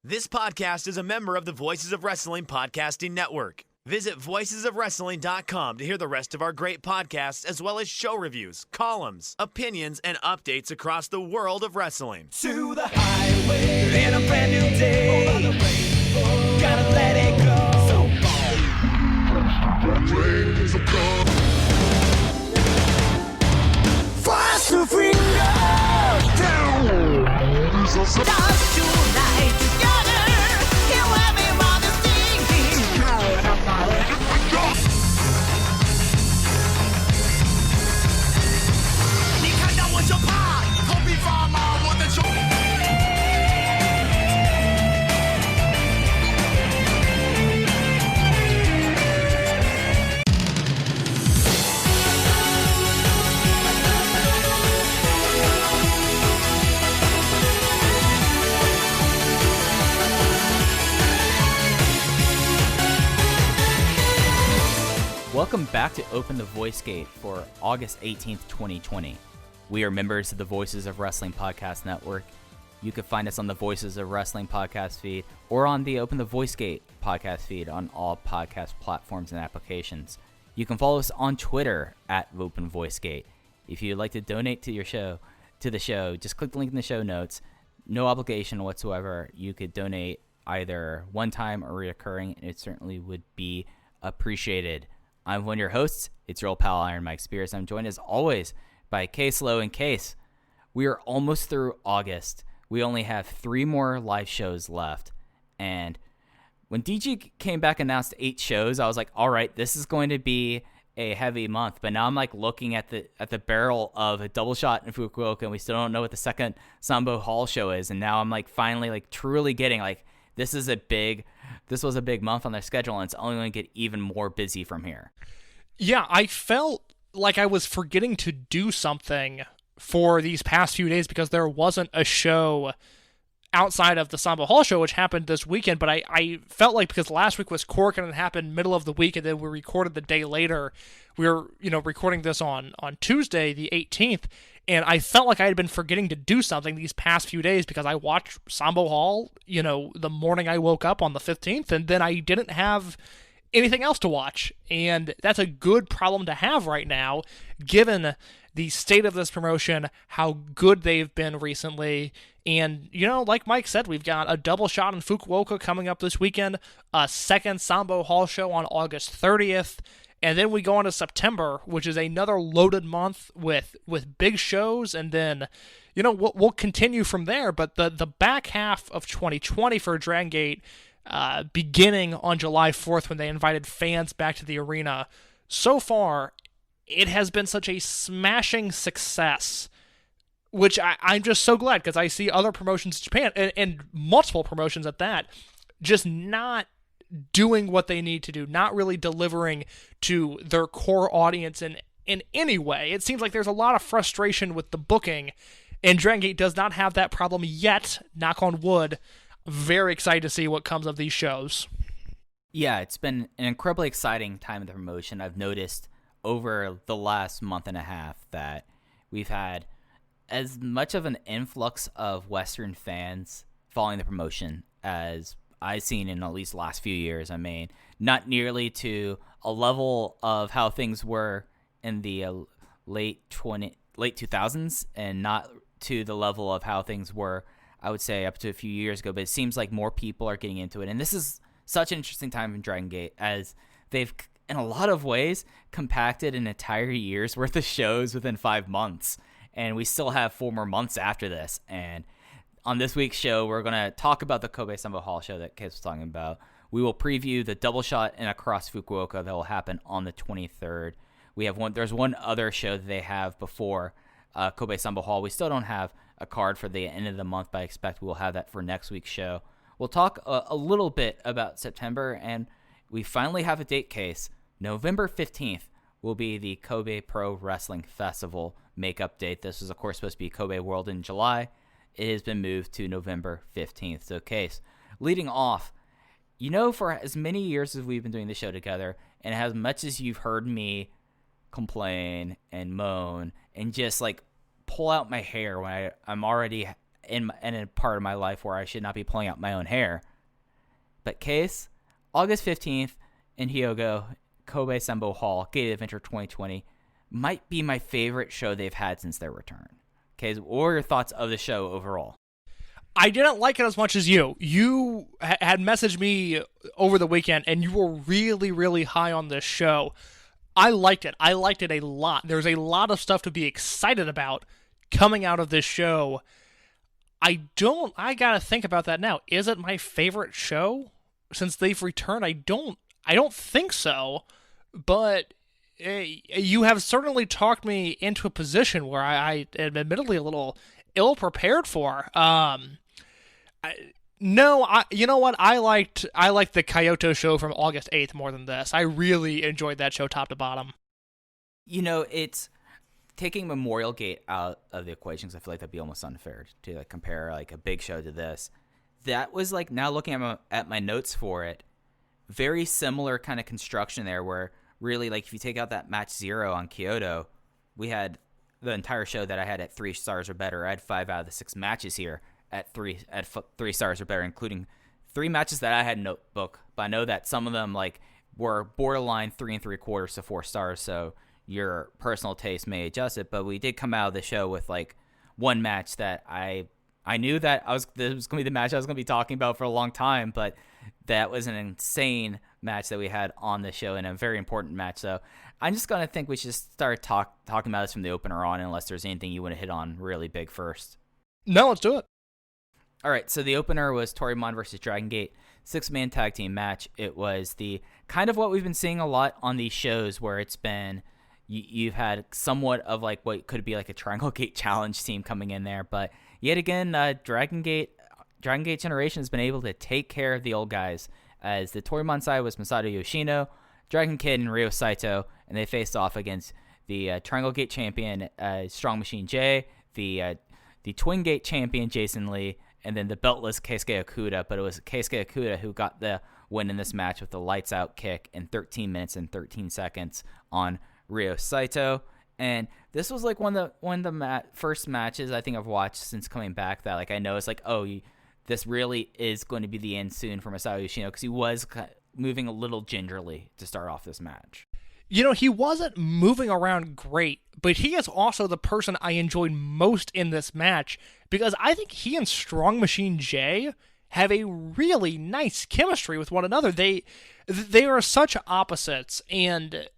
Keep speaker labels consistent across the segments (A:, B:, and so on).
A: This podcast is a member of the Voices of Wrestling Podcasting Network. Visit voicesofwrestling.com to hear the rest of our great podcasts, as well as show reviews, columns, opinions, and updates across the world of wrestling.
B: To the highway in a brand new day. Over the rainbow, gotta let it go. So fast to finger down. Dance tonight together. Here everyone is singing. 你看到我就怕，头皮发麻，我的手。
C: Welcome back to Open the Voice Gate for August 18th, 2020. We are members of the Voices of Wrestling Podcast Network. You can find us on the Voices of Wrestling podcast feed or on the Open the Voice Gate podcast feed on all podcast platforms and applications. You can follow us on Twitter at Open Voice Gate. If you'd like to donate to the show, just click the link in the show notes. No obligation whatsoever. You could donate either one time or recurring, and it certainly would be appreciated. I'm one of your hosts. It's your old pal, Iron Mike Spears. I'm joined as always by Case Low and Case. We are almost through August. We only have 3 more live shows left. And when DG came back and announced 8 shows, I was like, all right, this is going to be a heavy month. But now I'm like looking at the barrel of a double shot in Fukuoka, and we still don't know what the second Sambo Hall show is. And now I'm like finally like truly getting like this was a big month on their schedule, and it's only going to get even more busy from here.
D: Yeah, I felt like I was forgetting to do something for these past few days because there wasn't a show outside of the Sambo Hall show, which happened this weekend, but I felt like because last week was Cork and it happened middle of the week, and then we recorded the day later. We were, recording this on Tuesday, the 18th, and I felt like I had been forgetting to do something these past few days because I watched Sambo Hall, the morning I woke up on the 15th, and then I didn't have anything else to watch. And that's a good problem to have right now, given the state of this promotion, how good they've been recently. And, like Mike said, we've got a double shot in Fukuoka coming up this weekend, a second Sambo Hall show on August 30th, and then we go into September, which is another loaded month with big shows, and then, we'll continue from there. But the back half of 2020 for Dragongate, beginning on July 4th when they invited fans back to the arena, so far, it has been such a smashing success, which I'm just so glad, because I see other promotions in Japan, and multiple promotions at that, just not doing what they need to do, not really delivering to their core audience in any way. It seems like there's a lot of frustration with the booking, and Dragongate does not have that problem yet, knock on wood. Very excited to see what comes of these shows.
C: Yeah, it's been an incredibly exciting time in the promotion. I've noticed over the last month and a half that we've had as much of an influx of Western fans following the promotion as I've seen in at least the last few years. I mean, not nearly to a level of how things were in the late 2000s, and not to the level of how things were, I would say, up to a few years ago. But it seems like more people are getting into it, and this is such an interesting time in Dragongate, as they've, in a lot of ways, compacted an entire year's worth of shows within 5 months, and we still have 4 more months after this. And on this week's show, we're going to talk about the Kobe Sambo Hall show that Case was talking about. We will preview the double shot in Acros Fukuoka that will happen on the 23rd. There's one other show that they have before Kobe Sambo Hall. We still don't have a card for the end of the month, but I expect we will have that for next week's show. We'll talk a little bit about September, and we finally have a date, Case. November 15th will be the Kobe Pro Wrestling Festival makeup date. This was, of course, supposed to be Kobe World in July. It has been moved to November 15th. So, Case, leading off, for as many years as we've been doing the show together, and as much as you've heard me complain and moan and just, pull out my hair when I'm already in a part of my life where I should not be pulling out my own hair. But case, August 15th in Hyogo, Kobe Sambo Hall, Gate Adventure 2020, might be my favorite show they've had since their return. Okay, what were your thoughts of the show overall?
D: I didn't like it as much as you. You had messaged me over the weekend, and you were really, really high on this show. I liked it. I liked it a lot. There's a lot of stuff to be excited about coming out of this show. I gotta think about that now. Is it my favorite show since they've returned? I don't think so, but you have certainly talked me into a position where I am admittedly a little ill-prepared for. You know what? I liked the Kyoto show from August 8th more than this. I really enjoyed that show top to bottom.
C: You know, it's taking Memorial Gate out of the equation, because I feel like that'd be almost unfair to like compare like a big show to this. That was like, now looking at my notes for it, very similar kind of construction there, where really like if you take out that match 0 on Kyoto, we had the entire show that I had at 3 stars or better. I had 5 out of the 6 matches here at 3 stars or better, including 3 matches that I had notebook. But I know that some of them like were borderline 3 3/4 to 4 stars, so your personal taste may adjust it. But we did come out of the show with like one match that I knew that this was going to be the match I was going to be talking about for a long time, but that was an insane match that we had on the show, and a very important match. So I'm just going to think we should start talking about this from the opener on, unless there's anything you want to hit on really big first.
D: No, let's do it.
C: All right, so the opener was Toriemon versus Dragongate, 6-man tag team match. It was the kind of what we've been seeing a lot on these shows, where it's been you've had somewhat of like what could be like a Dragongate challenge team coming in there, but yet again, Dragongate Generation has been able to take care of the old guys, as the Toriemon side was Masato Yoshino, Dragon Kid, and Ryo Saito, and they faced off against the Triangle Gate champion Strong Machine J, the Twin Gate champion Jason Lee, and then the beltless Keisuke Okuda. But it was Keisuke Okuda who got the win in this match with the lights out kick in 13 minutes and 13 seconds on Ryo Saito. And this was like one of the first matches I think I've watched since coming back that like I know it's like, this really is going to be the end soon for Masato Yoshino, because he was moving a little gingerly to start off this match.
D: You know, he wasn't moving around great, but he is also the person I enjoyed most in this match, because I think he and Strong Machine J have a really nice chemistry with one another. They are such opposites, and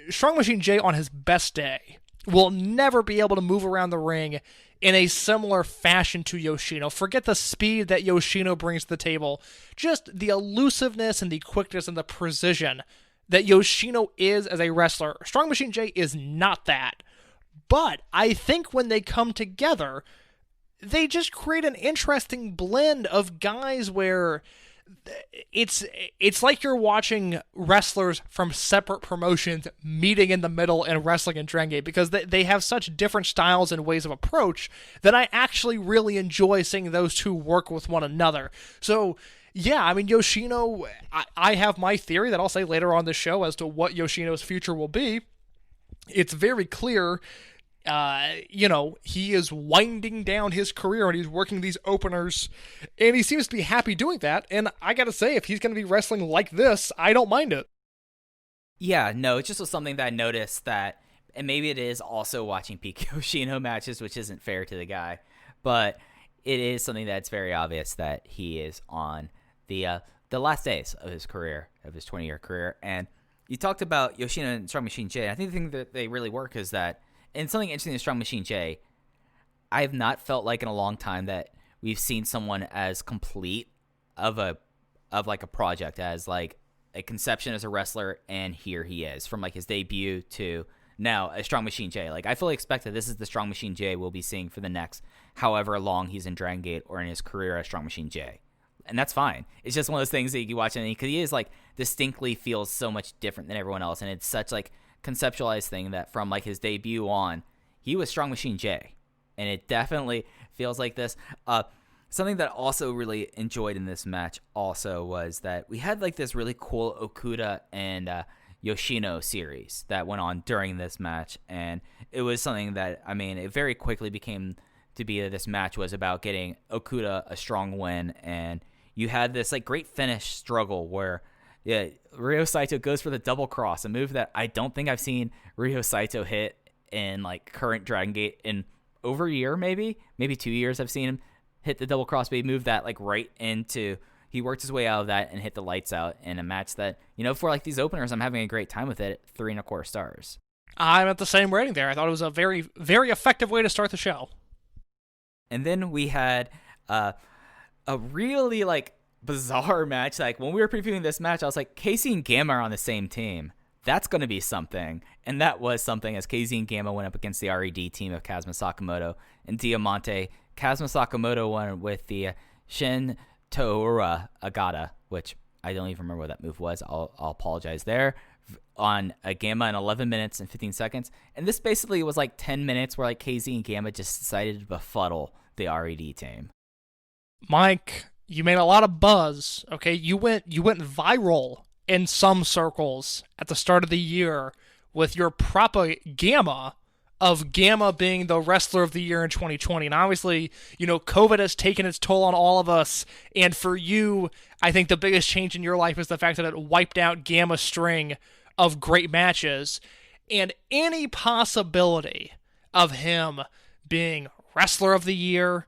D: Strong Machine J on his best day will never be able to move around the ring in a similar fashion to Yoshino. Forget the speed that Yoshino brings to the table, just the elusiveness and the quickness and the precision that Yoshino is as a wrestler. Strong Machine J is not that. But I think when they come together, they just create an interesting blend of guys where it's like you're watching wrestlers from separate promotions meeting in the middle and wrestling in Dragongate, because they have such different styles and ways of approach that I actually really enjoy seeing those two work with one another. So yeah, I mean, Yoshino, I have my theory that I'll say later on the show as to what Yoshino's future will be. It's very clear, he is winding down his career and he's working these openers, and he seems to be happy doing that. And I gotta say, if he's gonna be wrestling like this, I don't mind it.
C: Yeah, no, it just was something that I noticed that, and maybe it is also watching peak Yoshino matches, which isn't fair to the guy, but it is something that's very obvious that he is on the last days of his career, of his 20-year career. And you talked about Yoshino and Strong Machine J. I think the thing that they really work is that, and something interesting in Strong Machine J, I have not felt like in a long time that we've seen someone as complete of a project, as like a conception as a wrestler, and here he is, from like his debut to now as Strong Machine J. Like, I fully expect that this is the Strong Machine J we'll be seeing for the next however long he's in Dragongate or in his career as Strong Machine J. And that's fine. It's just one of those things that you watch, and because he is like distinctly feels so much different than everyone else, and it's such like conceptualized thing that from like his debut on, he was Strong Machine J, and it definitely feels like this. Something that I also really enjoyed in this match also was that we had like this really cool Okuda and Yoshino series that went on during this match, and it was something that, I mean, it very quickly became to be that this match was about getting Okuda a strong win, and you had this like great finish struggle where Ryo Saito goes for the double cross, a move that I don't think I've seen Ryo Saito hit in like current Dragon Gate in over a year, maybe 2 years. I've seen him hit the double cross, but he moved that like right into, he worked his way out of that and hit the lights out in a match that, for like these openers, I'm having a great time with it at 3.25 stars.
D: I'm at the same rating there. I thought it was a very, very effective way to start the show.
C: And then we had a really like bizarre match. Like when we were previewing this match, I was like, Casey and Gamma are on the same team. That's going to be something. And that was something, as Casey and Gamma went up against the RED team of Kazuma Sakamoto and Diamante. Kazuma Sakamoto won with the Shin Toura Agata, which I don't even remember what that move was. I'll apologize there. On a Gamma in 11 minutes and 15 seconds. And this basically was like 10 minutes where like KZ and Gamma just decided to befuddle the RED team.
D: Mike, you made a lot of buzz, okay? You went viral in some circles at the start of the year with your propaganda of Gamma being the wrestler of the year in 2020. And obviously, COVID has taken its toll on all of us. And for you, I think the biggest change in your life is the fact that it wiped out Gamma's string of great matches. And any possibility of him being wrestler of the year,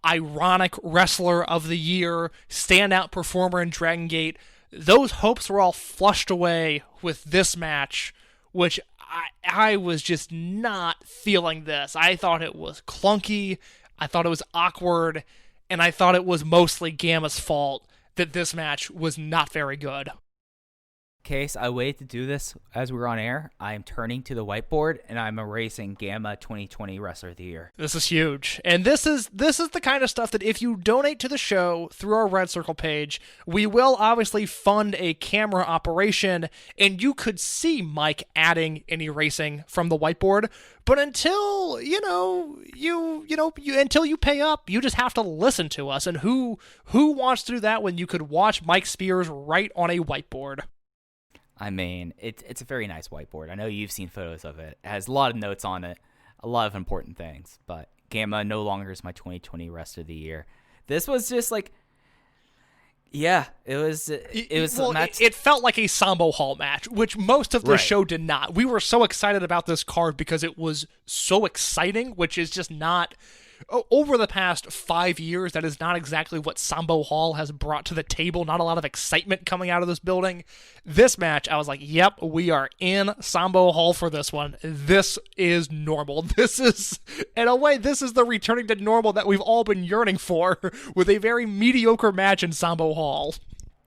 D: ironic wrestler of the year, standout performer in Dragon Gate, those hopes were all flushed away with this match, which I was just not feeling this. I thought it was clunky, I thought it was awkward, and I thought it was mostly Gamma's fault that this match was not very good.
C: Case, I waited to do this as we were on air. I am turning to the whiteboard and I'm erasing Gamma 2020 Wrestler of the Year.
D: This is huge. And this is the kind of stuff that if you donate to the show through our Red Circle page, we will obviously fund a camera operation and you could see Mike adding and erasing from the whiteboard. But until, until you pay up, you just have to listen to us. And who wants to do that when you could watch Mike Spears write on a whiteboard?
C: I mean, it's a very nice whiteboard. I know you've seen photos of it. It has a lot of notes on it, a lot of important things. But Gamma no longer is my 2020 Wrestler of the Year. This was just like, yeah, it was.
D: It felt like a Sambo Hall match, which most of the show did not. We were so excited about this card because it was so exciting, which is just not. Over the past 5 years, that is not exactly what Sambo Hall has brought to the table. Not a lot of excitement coming out of this building. This match, I was like, yep, we are in Sambo Hall for this one. This is normal. This is, in a way, this is the returning to normal that we've all been yearning for with a very mediocre match in Sambo Hall.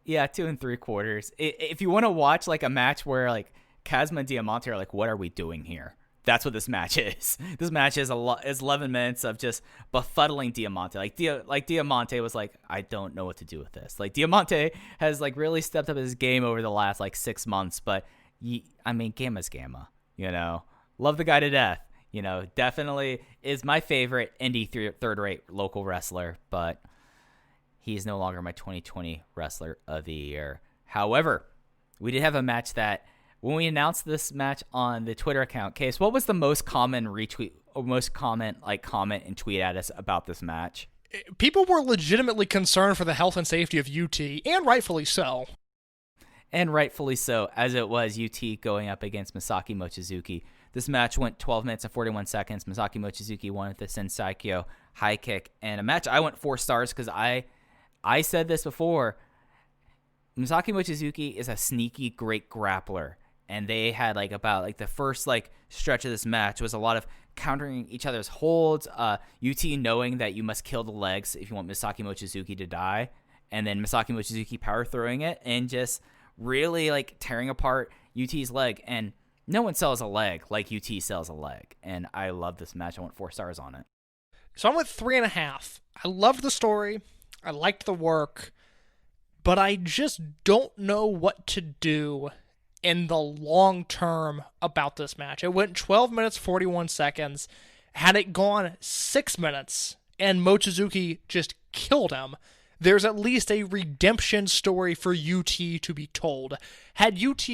C: Yeah, 2 3/4. If you want to watch like a match where like Kazuma and Diamante are like, what are we doing here? That's what this match is. This match is 11 minutes of just befuddling Diamante. Like Diamante was like, I don't know what to do with this. Like Diamante has like really stepped up his game over the last like 6 months. But Gamma's Gamma. Love the guy to death. Definitely is my favorite indie third-rate local wrestler. But he's no longer my 2020 Wrestler of the Year. However, we did have a match that. When we announced this match on the Twitter account, Case, what was the most common retweet or most comment and tweet at us about this match?
D: People were legitimately concerned for the health and safety of UT, and rightfully so.
C: And rightfully so, as it was UT going up against Masaki Mochizuki. This match went 12 minutes and 41 seconds. Masaki Mochizuki won with the Sensaikyo high kick. And a match I went 4 stars because I said this before. Masaki Mochizuki is a sneaky, great grappler. And they had the first stretch of this match was a lot of countering each other's holds. UT knowing that you must kill the legs if you want Masaki Mochizuki to die, and then Masaki Mochizuki power throwing it and just really tearing apart UT's leg. And no one sells a leg like UT sells a leg. And I love this match. I went 4 stars on it.
D: So I went 3.5. I loved the story. I liked the work, but I just don't know what to do in the long term about this match. It went 12 minutes, 41 seconds. Had it gone 6 minutes and Mochizuki just killed him, there's at least a redemption story for UT to be told. Had UT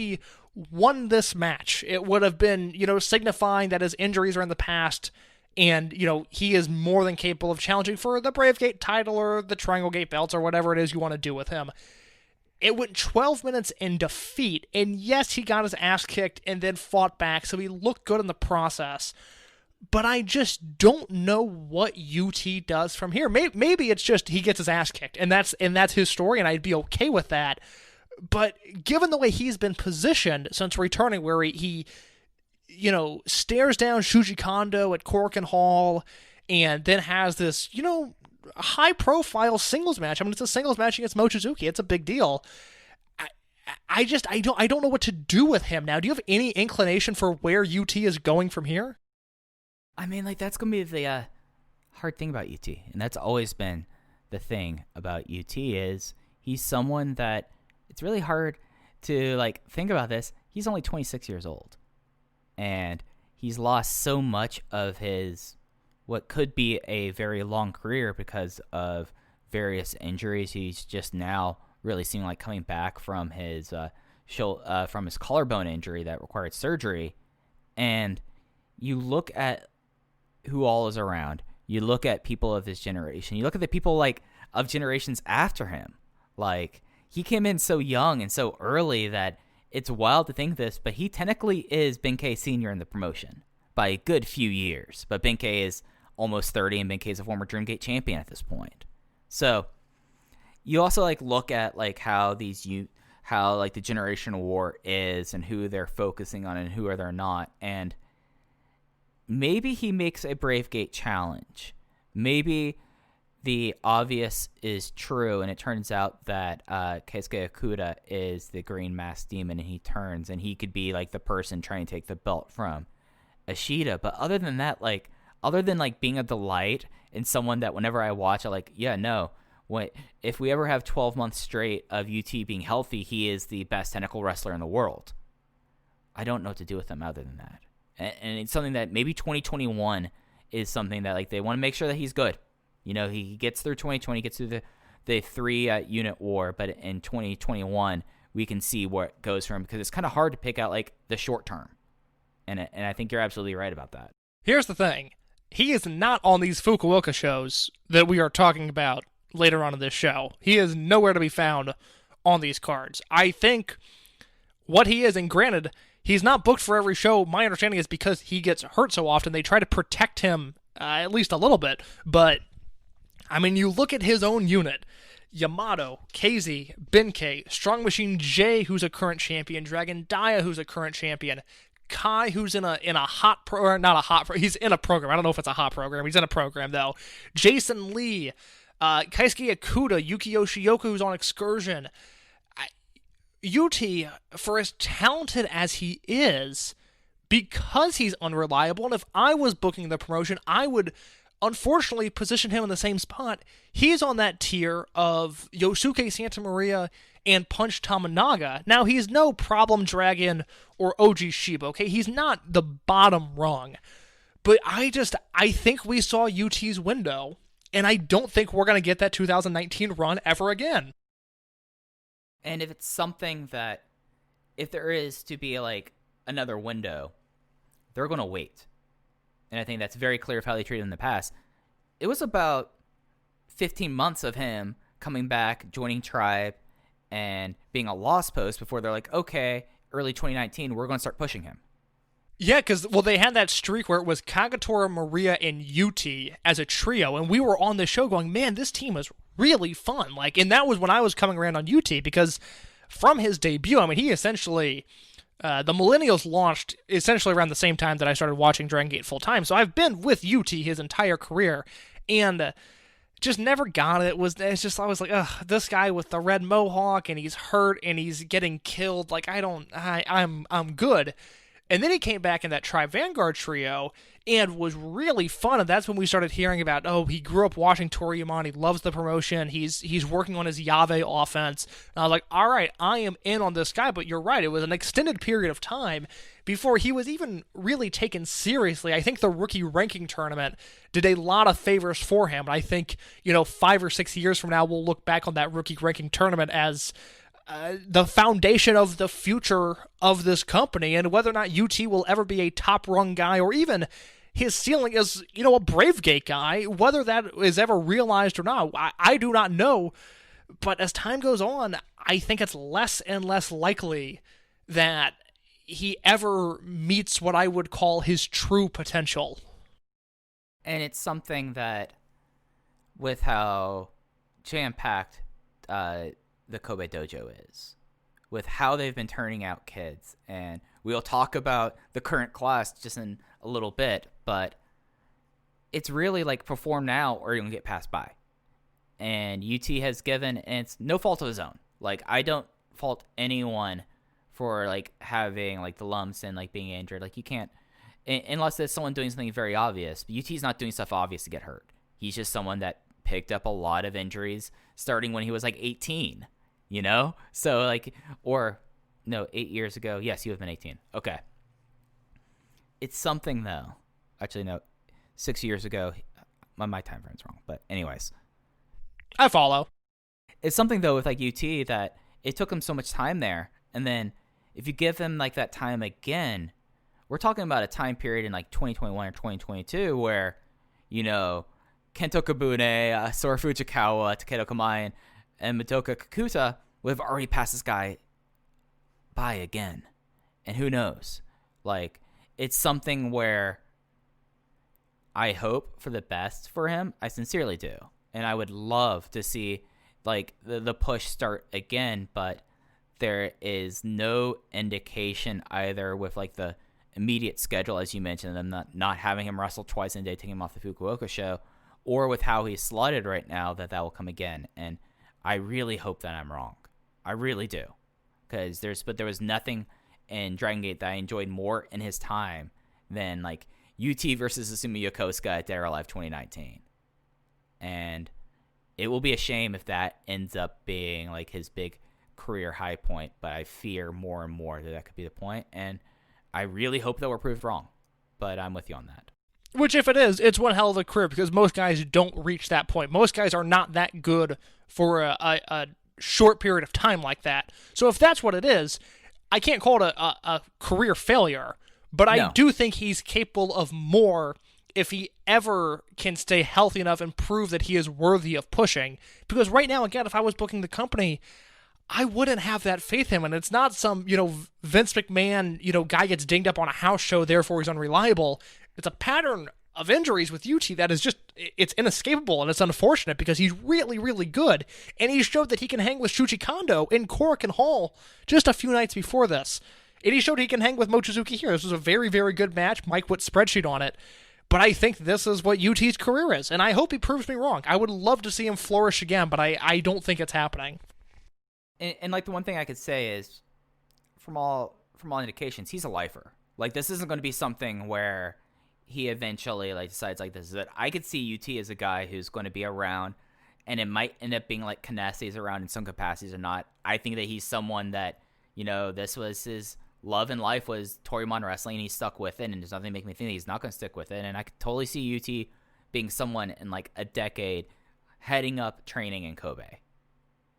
D: won this match, it would have been, signifying that his injuries are in the past And, he is more than capable of challenging for the Bravegate title or the Triangle Gate belts or whatever it is you want to do with him. It went 12 minutes in defeat, and yes, he got his ass kicked and then fought back, so he looked good in the process. But I just don't know what UT does from here. Maybe it's just he gets his ass kicked, and that's his story, and I'd be okay with that. But given the way he's been positioned since returning, where he stares down Shuji Kondo at Korakuen Hall, and then has this, high-profile singles match. I mean, it's a singles match against Mochizuki. It's a big deal. I don't know what to do with him now. Do you have any inclination for where UT is going from here?
C: I mean, that's going to be the hard thing about UT, and that's always been the thing about UT is he's someone that it's really hard to, think about this. He's only 26 years old, and he's lost so much of his what could be a very long career because of various injuries. He's just now really seeming like coming back from his collarbone injury that required surgery. And you look at who all is around. You look at people of his generation. You look at the people of generations after him. He came in so young and so early that it's wild to think this, but he technically is Benkei Sr. in the promotion by a good few years. But Benkei is almost 30, and Benkei is a former Dreamgate champion at this point. So you also look at how the generation war is and who they're focusing on and who they're not. And maybe he makes a Bravegate challenge. Maybe the obvious is true, and it turns out that Keisuke Okuda is the green masked demon, and he turns, and he could be the person trying to take the belt from Ishida. But other than that, other than being a delight and someone that whenever I watch, if we ever have 12 months straight of UT being healthy, he is the best technical wrestler in the world. I don't know what to do with him other than that. And it's something that maybe 2021 is something that they want to make sure that he's good. He gets through 2020, gets through the 3-unit war, but in 2021 we can see where it goes from, because it's kind of hard to pick out the short term. And I think you're absolutely right about that.
D: Here's the thing. He is not on these Fukuoka shows that we are talking about later on in this show. He is nowhere to be found on these cards. I think what he is, and granted, he's not booked for every show. My understanding is because he gets hurt so often, they try to protect him at least a little bit. But, I mean, you look at his own unit. Yamato, KZ, Benkei, Strong Machine J, who's a current champion, Dragon Dia, who's a current champion, Kai, who's in a hot he's in a program. I don't know if it's a hot program. He's in a program, though. Jason Lee, Keisuke Okuda, Yuki Yoshioka, who's on excursion. UT, for as talented as he is, because he's unreliable, and if I was booking the promotion, I would unfortunately position him in the same spot. He's on that tier of Yosuke Santa Maria and Punch Tamanaga. Now, he's no Problem Dragon or OG Shiba, okay? He's not the bottom rung. But I think we saw UT's window, and I don't think we're going to get that 2019 run ever again.
C: And if it's something that, if there is to be another window, they're going to wait. And I think that's very clear of how they treated him in the past. It was about 15 months of him coming back, joining Tribe, and being a lost post before they're okay, early 2019, we're going to start pushing him.
D: Yeah, because, they had that streak where it was Kagetora, Maria, and UT as a trio, and we were on the show going, man, this team is really fun. And that was when I was coming around on UT, because from his debut, I mean, he essentially, the Millennials launched essentially around the same time that I started watching Dragongate full-time, so I've been with UT his entire career, and just never got it. I was like, ugh, this guy with the red mohawk, and he's hurt, and he's getting killed. I'm good. And then he came back in that Tribe Vanguard trio and was really fun, and that's when we started hearing about, he grew up watching Toriemon, he loves the promotion, he's working on his Yave offense. And I was like, all right, I am in on this guy, but you're right, it was an extended period of time before he was even really taken seriously. I think the rookie ranking tournament did a lot of favors for him, and I think, 5 or 6 years from now, we'll look back on that rookie ranking tournament as the foundation of the future of this company, and whether or not UT will ever be a top-rung guy, or even his ceiling is, a Brave Gate guy. Whether that is ever realized or not, I do not know. But as time goes on, I think it's less and less likely that he ever meets what I would call his true potential.
C: And it's something that, with how jam-packed the Kobe Dojo is, with how they've been turning out kids, and we'll talk about the current class just in a little bit, but it's really like perform now or you're going to get passed by. And UT has given, and it's no fault of his own. Like, I don't fault anyone for, like, having, like, the lumps and, like, being injured. Like, you can't, unless there's someone doing something very obvious. But UT's not doing stuff obvious to get hurt. He's just someone that picked up a lot of injuries starting when he was, like, 18, So, like, 8 years ago. Yes, he would have been 18. Okay. It's something, though. Actually, no, 6 years ago. My time frame's wrong. But anyways.
D: I follow.
C: It's something, though, with, like, UT that it took him so much time there. And then if you give him, like, that time again, we're talking about a time period in, like, 2021 or 2022 where, Kento Kabune, Sora Fujikawa, Takedo Kamayan, and Madoka Kikuta would have already passed this guy by again. And who knows? Like, it's something where I hope for the best for him. I sincerely do. And I would love to see, like, the push start again, but there is no indication either with, like, the immediate schedule, as you mentioned, them not having him wrestle twice in a day, taking him off the Fukuoka show, or with how he's slotted right now, that will come again. And I really hope that I'm wrong. I really do. Because there was nothing in Dragongate that I enjoyed more in his time than, like, UT versus Asumi Yokosuka at Dead or Alive 2019. And it will be a shame if that ends up being, like, his big career high point, but I fear more and more that could be the point, and I really hope that we're proved wrong, but I'm with you on that.
D: Which, if it is, it's one hell of a career, because most guys don't reach that point. Most guys are not that good for a short period of time like that. So if that's what it is, I can't call it a career failure, but I do think he's capable of more if he ever can stay healthy enough and prove that he is worthy of pushing. Because right now, again, if I was booking the company, I wouldn't have that faith in him. And it's not some, Vince McMahon, guy gets dinged up on a house show, therefore he's unreliable. It's a pattern of injuries with UT that is just, it's inescapable, and it's unfortunate because he's really, really good. And he showed that he can hang with Shuji Kondo in Korakuen Hall just a few nights before this. And he showed he can hang with Mochizuki here. This was a very, very good match. Mike put spreadsheet on it. But I think this is what UT's career is, and I hope he proves me wrong. I would love to see him flourish again, but I don't think it's happening.
C: And like, the one thing I could say is, from all indications, he's a lifer. Like, this isn't going to be something where he eventually, like, decides, like, this is it. I could see UT as a guy who's going to be around, and it might end up being like Kanesi's around in some capacities or not. I think that he's someone that, this was his love in life, was Toriemon wrestling, and he stuck with it, and there's nothing making me think that he's not going to stick with it. And I could totally see UT being someone in, like, a decade heading up training in Kobe.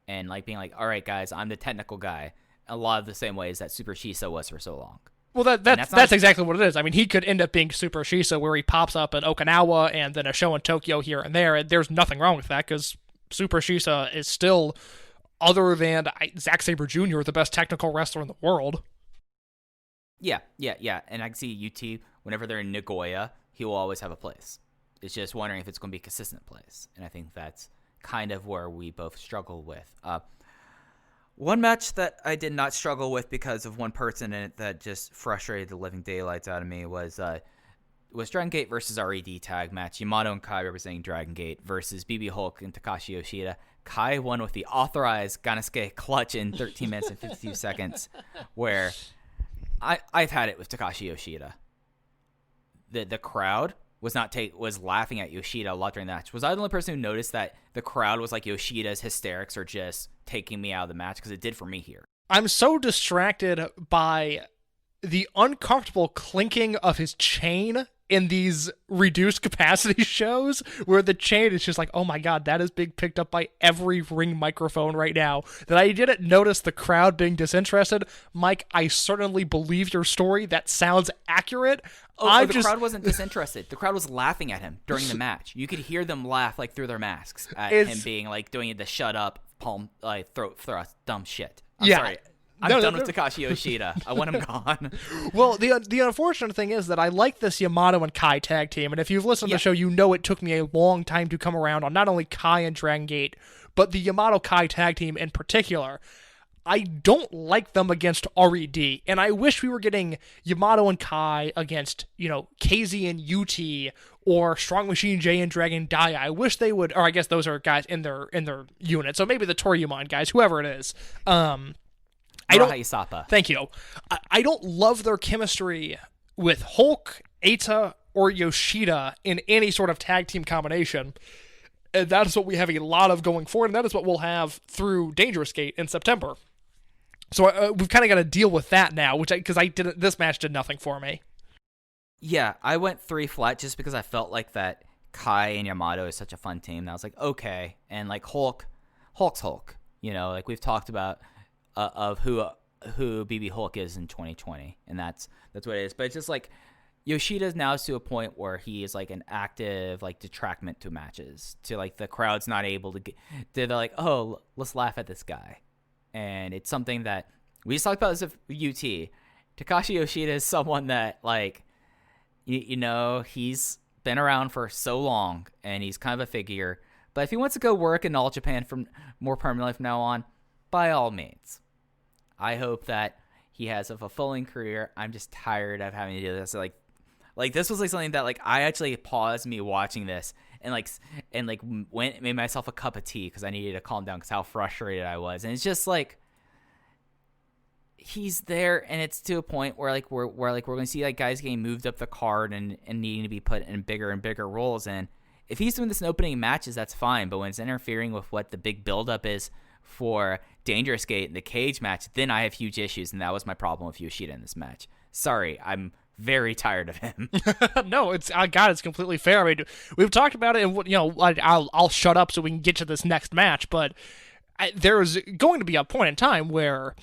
C: And, like, being like, all right, guys, I'm the technical guy. A lot of the same ways that Super Shisa was for so long.
D: Well, that's exactly what it is. I mean, he could end up being Super Shisa, where he pops up in Okinawa and then a show in Tokyo here and there. And there's nothing wrong with that, because Super Shisa is still, other than Zack Sabre Jr., the best technical wrestler in the world.
C: Yeah. And I can see UT, whenever they're in Nagoya, he will always have a place. It's just wondering if it's going to be a consistent place. And I think that's kind of where we both struggle with. One match that I did not struggle with because of one person in it that just frustrated the living daylights out of me was Dragongate versus RED tag match. Yamato and Kai representing Dragongate versus BB Hulk and Takashi Yoshida. Kai won with the authorized Ganasuke clutch in 13 minutes and 52 seconds, where I've had it with Takashi Yoshida. The crowd was laughing at Yoshida a lot during the match. Was I the only person who noticed that the crowd was like, Yoshida's hysterics are just taking me out of the match? Because it did for me here.
D: I'm so distracted by the uncomfortable clinking of his chain in these reduced capacity shows where the chain is just like, oh my god, that is being picked up by every ring microphone right now, that I didn't notice the crowd being disinterested. Mike, I certainly believe your story. That sounds accurate.
C: The crowd wasn't disinterested. The crowd was laughing at him during the match. You could hear them laugh like through their masks at him being like doing the shut up, palm, like throat thrust, dumb shit. I'm sorry. I'm done with Takashi Yoshida. I want him gone.
D: Well, the unfortunate thing is that I like this Yamato and Kai tag team, and if you've listened to the show, you know it took me a long time to come around on not only Kai and Dragongate, but the Yamato Kai tag team in particular. I don't like them against RED, and I wish we were getting Yamato and Kai against, KZ and UT, or Strong Machine J and Dragon Dia. I wish they would, or I guess those are guys in their unit, so maybe the Toriemon guys, whoever it is. Thank you. I don't love their chemistry with Hulk, Eita, or Yoshida in any sort of tag team combination. And that is what we have a lot of going forward, and that is what we'll have through Dangerous Gate in September. So we've kind of got to deal with that now, this match did nothing for me.
C: Yeah, I went 3 flat just because I felt like that Kai and Yamato is such a fun team. And I was like, okay. And like Hulk's Hulk. Like we've talked about of who BB Hulk is in 2020, and that's what it is. But it's just like Yoshida's now to a point where he is like an active like detractment to matches, to like the crowd's not able to get. They're like, oh, let's laugh at this guy, and it's something that we just talked about as of UT. Takashi Yoshida is someone that like he's been around for so long, and he's kind of a figure. But if he wants to go work in All Japan from more permanently from now on, by all means. I hope that he has a fulfilling career. I'm just tired of having to do this. Like this was like something that like I actually paused me watching this and made myself a cup of tea because I needed to calm down because how frustrated I was. And it's just like he's there, and it's to a point where we're going to see like guys getting moved up the card and needing to be put in bigger and bigger roles. And if he's doing this in opening matches, that's fine. But when it's interfering with what the big buildup is for Dangerous Gate in the cage match, then I have huge issues, and that was my problem with Yoshida in this match. Sorry, I'm very tired of him.
D: No, it's completely fair. I mean, we've talked about it, and I'll shut up so we can get to this next match. But there's going to be a point in time where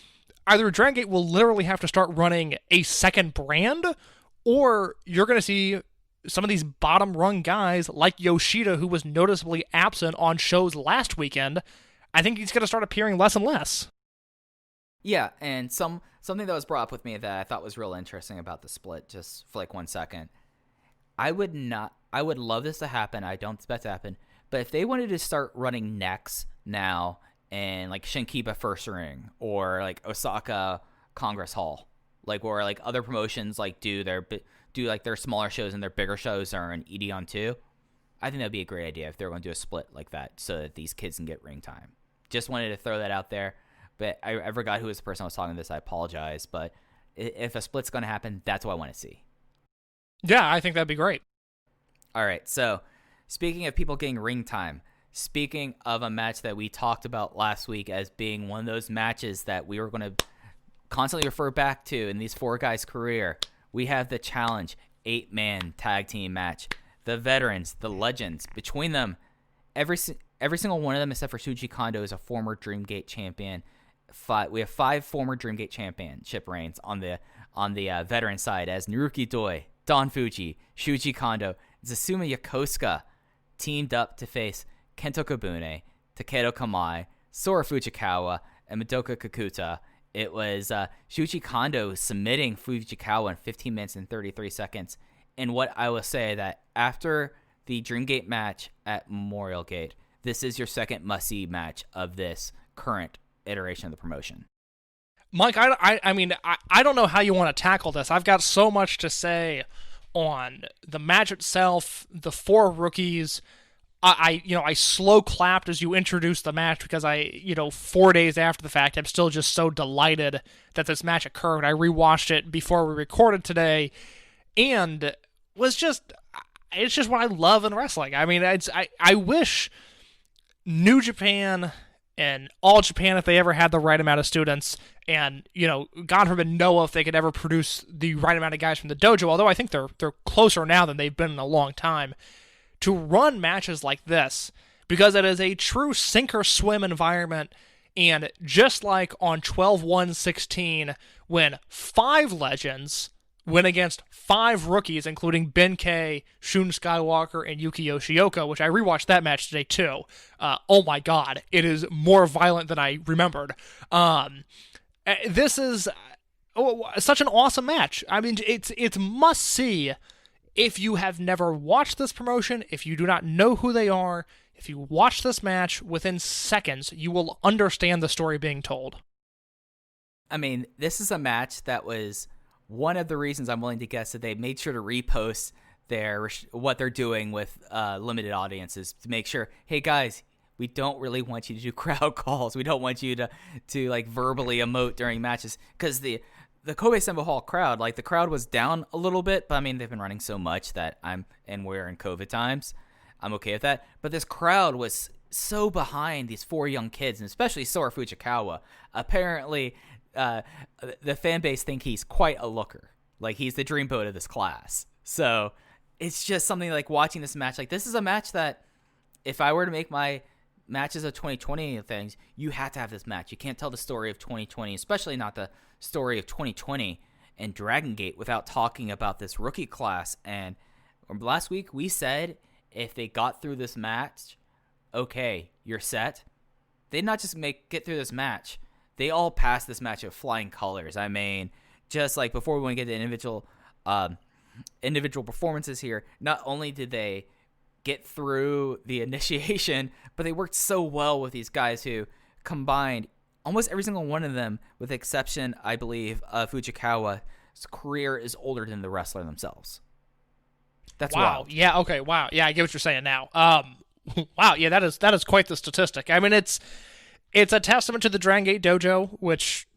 D: either Dragongate will literally have to start running a second brand, or you're going to see some of these bottom rung guys like Yoshida, who was noticeably absent on shows last weekend. I think he's going to start appearing less and less.
C: Yeah, and something that was brought up with me that I thought was real interesting about the split, just for like 1 second. I would love this to happen. I don't expect it to happen. But if they wanted to start running necks now and like Shinkiba First Ring or like Osaka Congress Hall, like or like other promotions like do like their smaller shows and their bigger shows are an ED on 2, I think that'd be a great idea if they're going to do a split like that so that these kids can get ring time. Just wanted to throw that out there, but I forgot who was the person I was talking to this. I apologize, but if a split's going to happen, that's what I want to see.
D: Yeah, I think that'd be great.
C: All right, so speaking of people getting ring time, speaking of a match that we talked about last week as being one of those matches that we were going to constantly refer back to in these 4 guys' career, we have the Challenge 8-man tag team match. The veterans, the legends, between them, every single one of them except for Shuji Kondo is a former Dreamgate champion. We have 5 former Dreamgate championship reigns on the veteran side as Naruki Doi, Don Fuji, Shuji Kondo, Zasuma Yokosuka teamed up to face Kento Kobune, Takedo Kamai, Sora Fujikawa, and Madoka Kikuta. It was Shuji Kondo submitting Fujikawa in 15 minutes and 33 seconds. And what I will say that after the Dreamgate match at Memorial Gate, this is your second must-see match of this current iteration of the promotion.
D: Mike, I mean, I don't know how you want to tackle this. I've got so much to say on the match itself, the 4 rookies. I slow clapped as you introduced the match because 4 days after the fact, I'm still just so delighted that this match occurred. I rewatched it before we recorded today, and it's just what I love in wrestling. I mean, I wish New Japan in all Japan if they ever had the right amount of students, and, God forbid Noah if they could ever produce the right amount of guys from the dojo, although I think they're closer now than they've been in a long time, to run matches like this, because it is a true sink-or-swim environment. And just like on 12-1-16, when 5 legends went against 5 rookies, including Ben K, Shun Skywalker, and Yuki Yoshioka, which I rewatched that match today too. Oh my god, it is more violent than I remembered. This is such an awesome match. I mean, it's must-see if you have never watched this promotion, if you do not know who they are. If you watch this match, within seconds, you will understand the story being told.
C: I mean, this is a match that was one of the reasons I'm willing to guess that they made sure to repost what they're doing with limited audiences to make sure, hey guys, we don't really want you to do crowd calls. We don't want you to like verbally emote during matches, because the Kobe Sambo Hall crowd, like the crowd was down a little bit, but I mean they've been running so much that we're in COVID times. I'm okay with that. But this crowd was so behind these 4 young kids, and especially Sora Fujikawa. Apparently, the fan base think he's quite a looker. Like, he's the dreamboat of this class. So it's just something like watching this match. Like, this is a match that if I were to make my matches of 2020 and things, you have to have this match. You can't tell the story of 2020, especially not the story of 2020 and Dragongate, without talking about this rookie class. And last week we said, if they got through this match, okay, you're set. They not just get through this match, they all passed this match with flying colors. I mean, just like before we want to get to individual performances here, not only did they get through the initiation, but they worked so well with these guys who combined almost every single one of them, with the exception, I believe, of Fujikawa's career is older than the wrestler themselves. That's
D: wow.
C: wild.
D: Yeah. Okay. Wow. Yeah, I get what you're saying now. Wow. Yeah, that is quite the statistic. I mean, it's a testament to the Dragongate Dojo, which,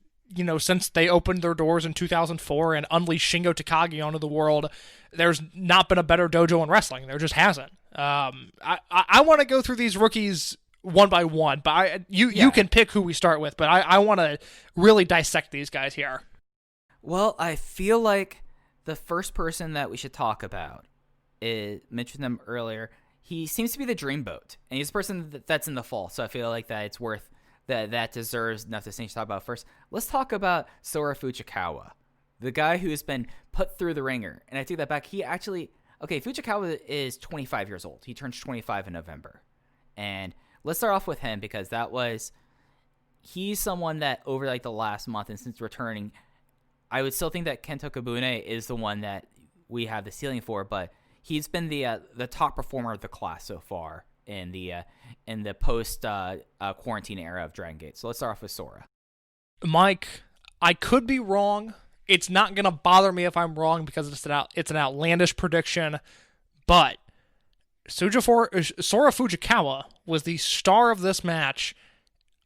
D: since they opened their doors in 2004 and unleashed Shingo Takagi onto the world, there's not been a better dojo in wrestling. There just hasn't. I want to go through these rookies one by one, but you can pick who we start with. But I want to really dissect these guys here.
C: Well, I feel like the first person that we should talk about, mentioned them earlier, he seems to be the dreamboat, and he's a person that's in the fall, so I feel like that it's worth that deserves enough distinction to talk about first. Let's talk about Sora Fujikawa, the guy who has been put through the ringer. And I take that back. Fujikawa is 25 years old. He turns 25 in November. And let's start off with him, because he's someone that over like the last month and since returning, I would still think that Kento Kabune is the one that we have the ceiling for, but he's been the top performer of the class so far in the post quarantine era of Dragongate. So let's start off with Sora.
D: Mike, I could be wrong. It's not gonna bother me if I'm wrong, because it's an outlandish prediction. But Sora Fujikawa was the star of this match.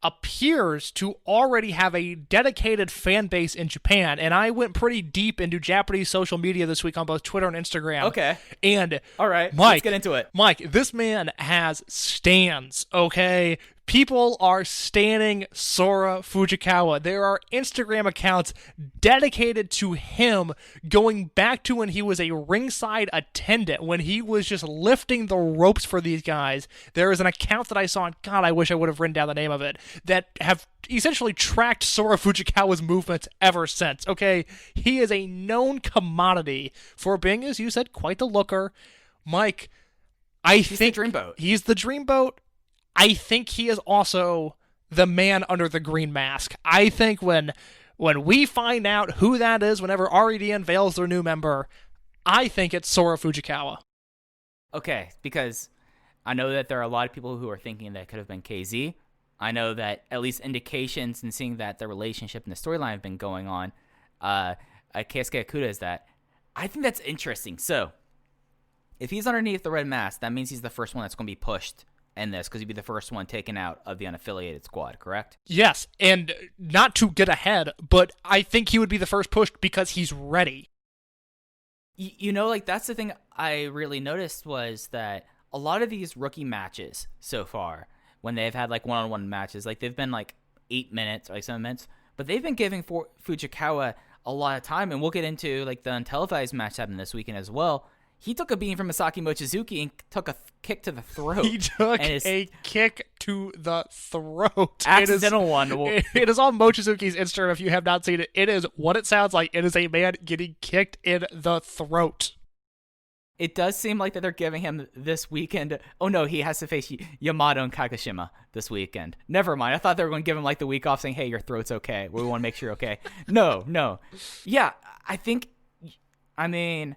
D: Appears to already have a dedicated fan base in Japan, and I went pretty deep into Japanese social media this week on both Twitter and Instagram.
C: Okay.
D: And
C: all right,
D: Mike,
C: let's get into it.
D: Mike, this man has stans, okay? People are standing Sora Fujikawa. There are Instagram accounts dedicated to him going back to when he was a ringside attendant, when he was just lifting the ropes for these guys. There is an account that I saw, and God, I wish I would have written down the name of it, that have essentially tracked Sora Fujikawa's movements ever since, okay? He is a known commodity for being, as you said, quite the looker. Mike, he's the
C: dreamboat.
D: He's the dreamboat. I think he is also the man under the green mask. I think when we find out who that is, whenever RED unveils their new member, I think it's Sora Fujikawa.
C: Okay, because I know that there are a lot of people who are thinking that it could have been KZ. I know that at least indications and seeing that the relationship and the storyline have been going on, Keisuke Okuda is that. I think that's interesting. So, if he's underneath the red mask, that means he's the first one that's going to be pushed in this, because he'd be the first one taken out of the unaffiliated squad, correct?
D: Yes, and not to get ahead, but I think he would be the first pushed because he's ready.
C: That's the thing I really noticed, was that a lot of these rookie matches so far, when they've had like one-on-one matches. Like they've been like 8 minutes or like 7 minutes, but they've been giving Fujikawa a lot of time, and we'll get into like the untelevised match happening this weekend as well. He took a beating from Masaki Mochizuki and took a kick to the throat.
D: He took a kick to the throat.
C: Accidental one.
D: It is on Mochizuki's Instagram if you have not seen it. It is what it sounds like. It is a man getting kicked in the throat.
C: It does seem like that they're giving him this weekend. Oh no, he has to face Yamato and Kagoshima this weekend. Never mind. I thought they were going to give him like the week off saying, hey, your throat's okay. We want to make sure you're okay. No. Yeah, I mean,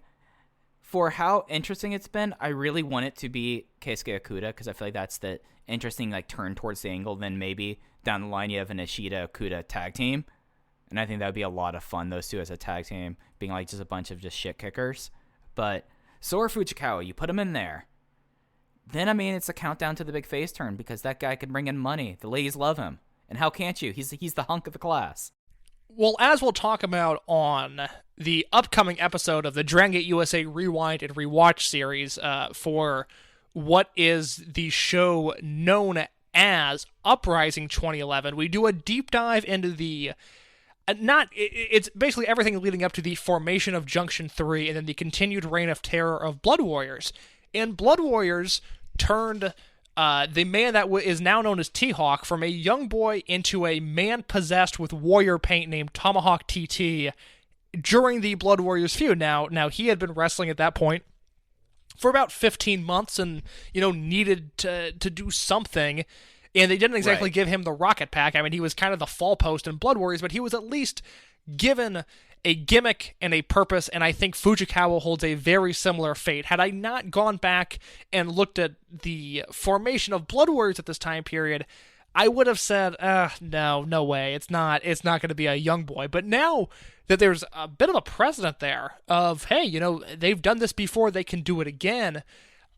C: for how interesting it's been, I really want it to be Keisuke Okuda because I feel like that's the interesting like turn towards the angle. Then maybe down the line you have an Ishida-Okuda tag team. And I think that would be a lot of fun, those two as a tag team, being like just a bunch of just shit kickers. But Sora Fujikawa, you put him in there. Then, I mean, it's a countdown to the big face turn because that guy can bring in money. The ladies love him. And how can't you? He's the hunk of the class.
D: Well, as we'll talk about on the upcoming episode of the Dragongate USA Rewind and Rewatch series for what is the show known as Uprising 2011, we do a deep dive into the it's basically everything leading up to the formation of Junction 3 and then the continued reign of terror of Blood Warriors. And Blood Warriors turned the man that is now known as T-Hawk from a young boy into a man possessed with warrior paint named Tomahawk TT during the Blood Warriors feud. Now he had been wrestling at that point for about 15 months and, needed to do something. And they didn't exactly give him the rocket pack. I mean, he was kind of the fall post in Blood Warriors, but he was at least given a gimmick and a purpose, and I think Fujikawa holds a very similar fate. Had I not gone back and looked at the formation of Blood Warriors at this time period, I would have said, no way, it's not going to be a young boy. But now that there's a bit of a precedent there of, hey, they've done this before, they can do it again,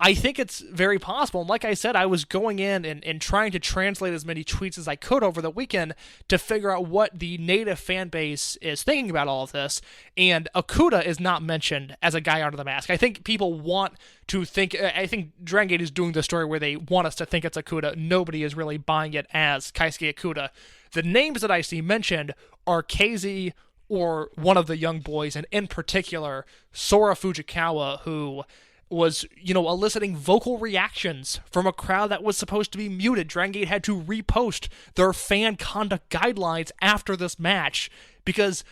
D: I think it's very possible. And like I said, I was going in and trying to translate as many tweets as I could over the weekend to figure out what the native fan base is thinking about all of this. And Okuda is not mentioned as a guy under the mask. I think people want to think, I think Dragongate is doing the story where they want us to think it's Okuda. Nobody is really buying it as Keisuke Okuda. The names that I see mentioned are KZ or one of the young boys, and in particular, Sora Fujikawa, who was, eliciting vocal reactions from a crowd that was supposed to be muted. Dragongate had to repost their fan conduct guidelines after this match because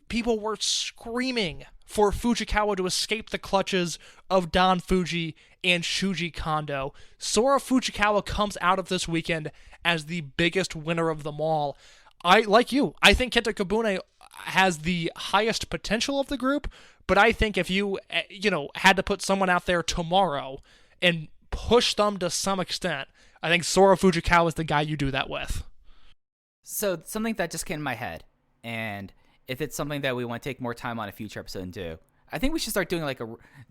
D: people were screaming for Fujikawa to escape the clutches of Don Fuji and Shuji Kondo. Sora Fujikawa comes out of this weekend as the biggest winner of them all. I think Kenta Kobune has the highest potential of the group, but I think if you had to put someone out there tomorrow and push them to some extent, I think Sora Fujikawa is the guy you do that with.
C: So something that just came in my head, and if it's something that we want to take more time on a future episode and do, I think we should start doing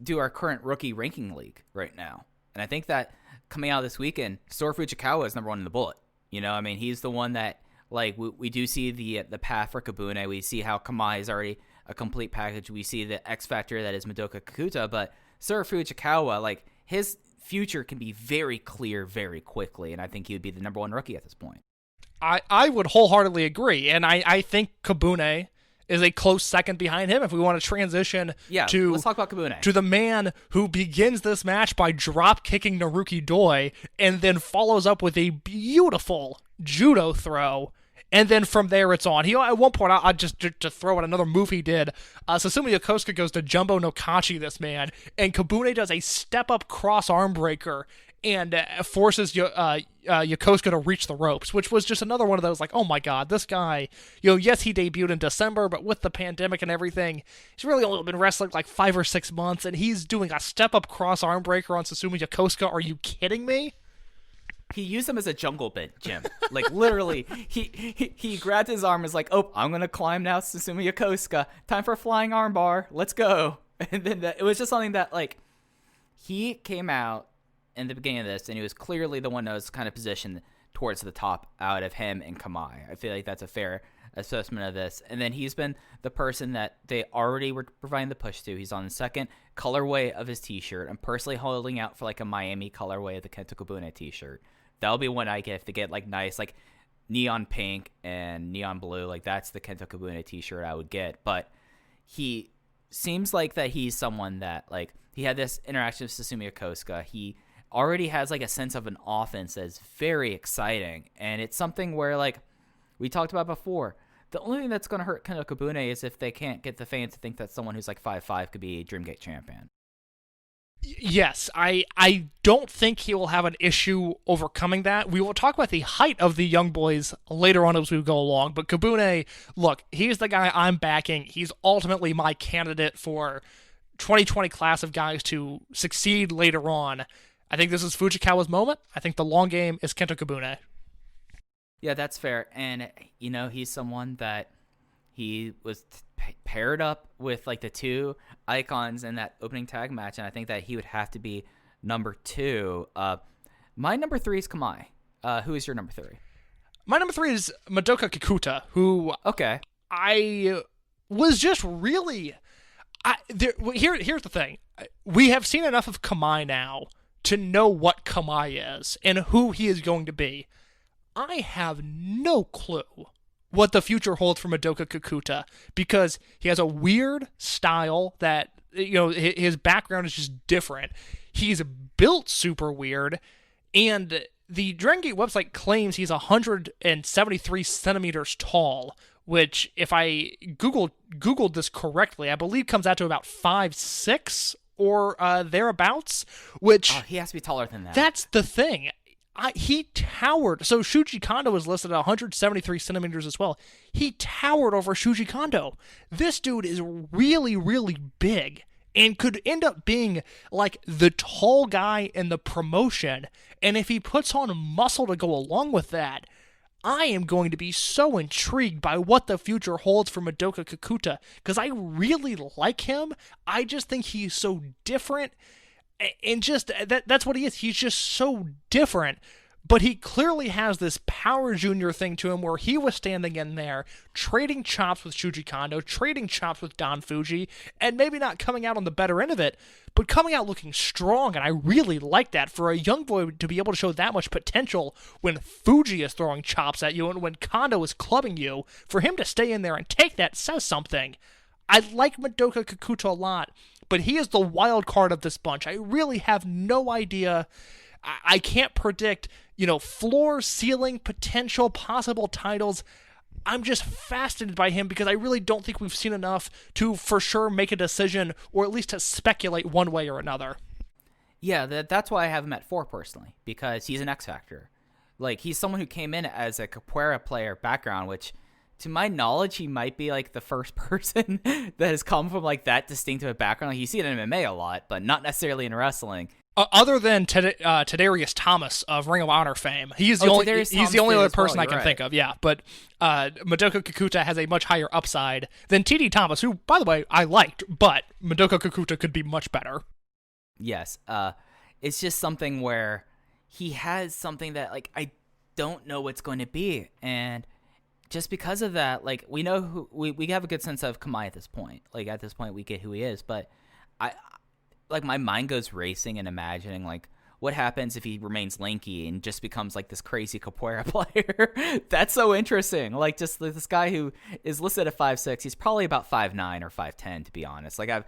C: do our current rookie ranking league right now. And I think that coming out this weekend, Sora Fujikawa is number one in the bullet. He's the one that, we do see the path for Kobune. We see how Kamai is already a complete package. We see the X factor that is Madoka Kikuta, but Sora Fujikawa, his future can be very clear very quickly, and I think he would be the number one rookie at this point.
D: I would wholeheartedly agree, and I think Kobune is a close second behind him if we want to transition to
C: let's talk about Kobune.
D: To the man who begins this match by drop kicking Naruki Doi and then follows up with a beautiful judo throw. And then from there, it's on. At one point, I'll just to throw out another move he did. Susumu Yokosuka goes to Jumbo no Kachi, this man, and Kobune does a step-up cross arm breaker and forces Yokosuka to reach the ropes, which was just another one of those, oh my god, this guy, yes, he debuted in December, but with the pandemic and everything, he's really only been wrestling 5 or 6 months, and he's doing a step-up cross arm breaker on Susumu Yokosuka. Are you kidding me?
C: He used him as a jungle bit, Jim. Literally, he grabbed his arm and was like, oh, I'm going to climb now, Susumu Yokosuka. Time for a flying arm bar. Let's go. And then it was just something that, he came out in the beginning of this, and he was clearly the one that was kind of positioned towards the top out of him and Kamai. I feel like that's a fair assessment of this. And then he's been the person that they already were providing the push to. He's on the second colorway of his t-shirt. I'm personally holding out for a Miami colorway of the Kenta Kobune t-shirt That'll be one I get if they get like nice like neon pink and neon blue. Like that's the Kento Kabune t-shirt I would get. But he seems like that he's someone that like he had this interaction with Susumu Yokosuka. He already has like a sense of an offense that's very exciting, and it's something where like we talked about before. The only thing that's going to hurt Kento Kabune is if they can't get the fans to think that someone who's like 5'5" could be a Dreamgate champion.
D: Yes, I don't think he will have an issue overcoming that. We will talk about the height of the young boys later on as we go along, but Kabune, look, he's the guy I'm backing. He's ultimately my candidate for 2020 class of guys to succeed later on. I think this is Fujikawa's moment. I think the long game is Kento Kabune.
C: Yeah, that's fair. And, you know, he's someone that he was paired up with like the two icons in that opening tag match, and I think that he would have to be number 2. My number 3 is Kamai. Who is your number 3?
D: My number 3 is Madoka Kikuta, who I was just really... Here's the thing. We have seen enough of Kamai now to know what Kamai is and who he is going to be. I have no clue what the future holds for Madoka Kikuta, because he has a weird style that, you know, his background is just different. He's built super weird, and the Dragongate website claims he's 173 centimeters tall, which, if I Googled this correctly, I believe comes out to about 5'6" or thereabouts, which...
C: he has to be taller than that.
D: That's the thing. He towered. So Shuji Kondo is listed at 173 centimeters as well. He towered over Shuji Kondo. This dude is really, really big and could end up being like the tall guy in the promotion. And if he puts on muscle to go along with that, I am going to be so intrigued by what the future holds for Madoka Kikuta, because I really like him. I just think he's so different. And just, that's what he is. He's just so different. But he clearly has this Power Junior thing to him where he was standing in there, trading chops with Shuji Kondo, trading chops with Don Fuji, and maybe not coming out on the better end of it, but coming out looking strong. And I really like that for a young boy to be able to show that much potential when Fuji is throwing chops at you and when Kondo is clubbing you. For him to stay in there and take that says something. I like Madoka Kikuta a lot, but he is the wild card of this bunch. I really have no idea. I can't predict, you know, floor, ceiling, potential, possible titles. I'm just fascinated by him because I really don't think we've seen enough to for sure make a decision, or at least to speculate one way or another.
C: Yeah, that's why I have him at 4 personally, because he's an X Factor. Like, he's someone who came in as a capoeira player background, which... to my knowledge, he might be like the first person that has come from like that distinctive background. Like, you see it in MMA a lot, but not necessarily in wrestling.
D: Other than Tadarius Thomas of Ring of Honor fame, he's the only other person I can think of. Yeah, but Madoka Kikuta has a much higher upside than TD Thomas, who, by the way, I liked, but Madoka Kikuta could be much better.
C: Yes, it's just something where he has something that like I don't know what's going to be, and just because of that, like, we know who we have a good sense of Kamai at this point. Like, at this point, we get who he is, but my mind goes racing and imagining, like, what happens if he remains lanky and just becomes, like, this crazy capoeira player? That's so interesting. Like, just this guy who is listed at 5'6", he's probably about 5'9" or 5'10", to be honest. Like,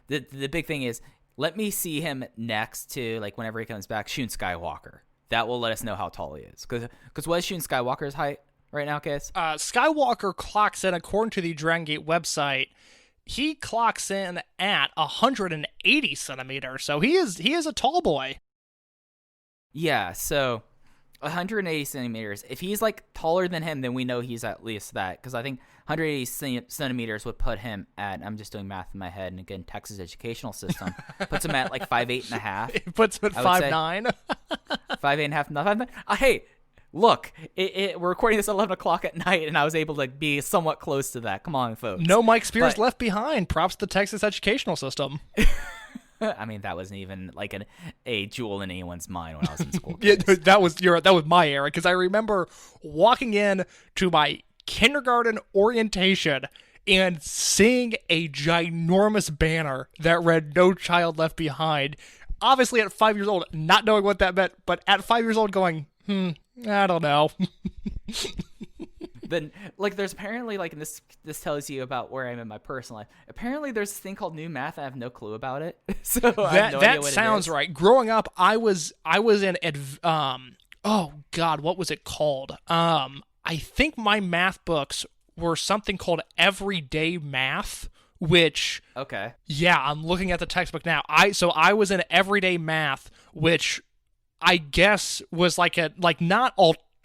C: the big thing is, let me see him next to, like, whenever he comes back, Shun Skywalker. That will let us know how tall he is. Because what is Shun Skywalker's height right now, Case?
D: Skywalker clocks in, according to the Dragongate website, he clocks in at 180 centimeters, so he is a tall boy.
C: Yeah, so 180 centimeters. If he's like taller than him, then we know he's at least that, because I think 180 centimeters would put him at, I'm just doing math in my head, and again, Texas educational system, puts him at like 5'8.5".
D: It puts him at 5'9".
C: 5'8.5", not 5'9". Hey, look, we're recording this at 11 o'clock at night, and I was able to be somewhat close to that. Come on, folks.
D: No Mike Spears left behind. Props to the Texas educational system.
C: I mean, that wasn't even like a jewel in anyone's mind when I was in school.
D: Yeah, that was my era, because I remember walking in to my kindergarten orientation and seeing a ginormous banner that read "No Child Left Behind." Obviously, at 5 years old, not knowing what that meant, but at 5 years old going, I don't know.
C: Then, like, there's apparently, like, and this tells you about where I'm in my personal life. Apparently, there's this thing called new math. I have no clue about it. So I have no idea what
D: sounds
C: it is.
D: right. Growing up, I was in oh God, what was it called? I think my math books were something called Everyday Math, which
C: Okay.
D: yeah, I'm looking at the textbook now. I was in Everyday Math, which I guess was like not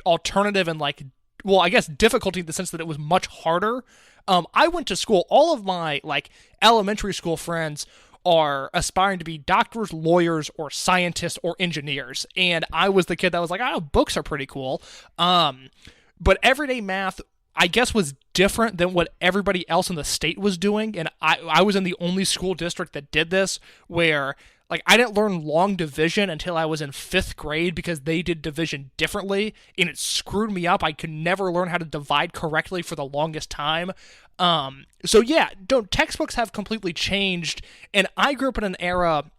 D: alternative and like, well, I guess difficulty in the sense that it was much harder. I went to school. All of my like elementary school friends are aspiring to be doctors, lawyers, or scientists or engineers, and I was the kid that was like, "Oh, books are pretty cool." But Everyday Math, I guess, was different than what everybody else in the state was doing, and I was in the only school district that did this, where like I didn't learn long division until I was in 5th grade because they did division differently, and it screwed me up. I could never learn how to divide correctly for the longest time. So yeah, textbooks have completely changed, and I grew up in an era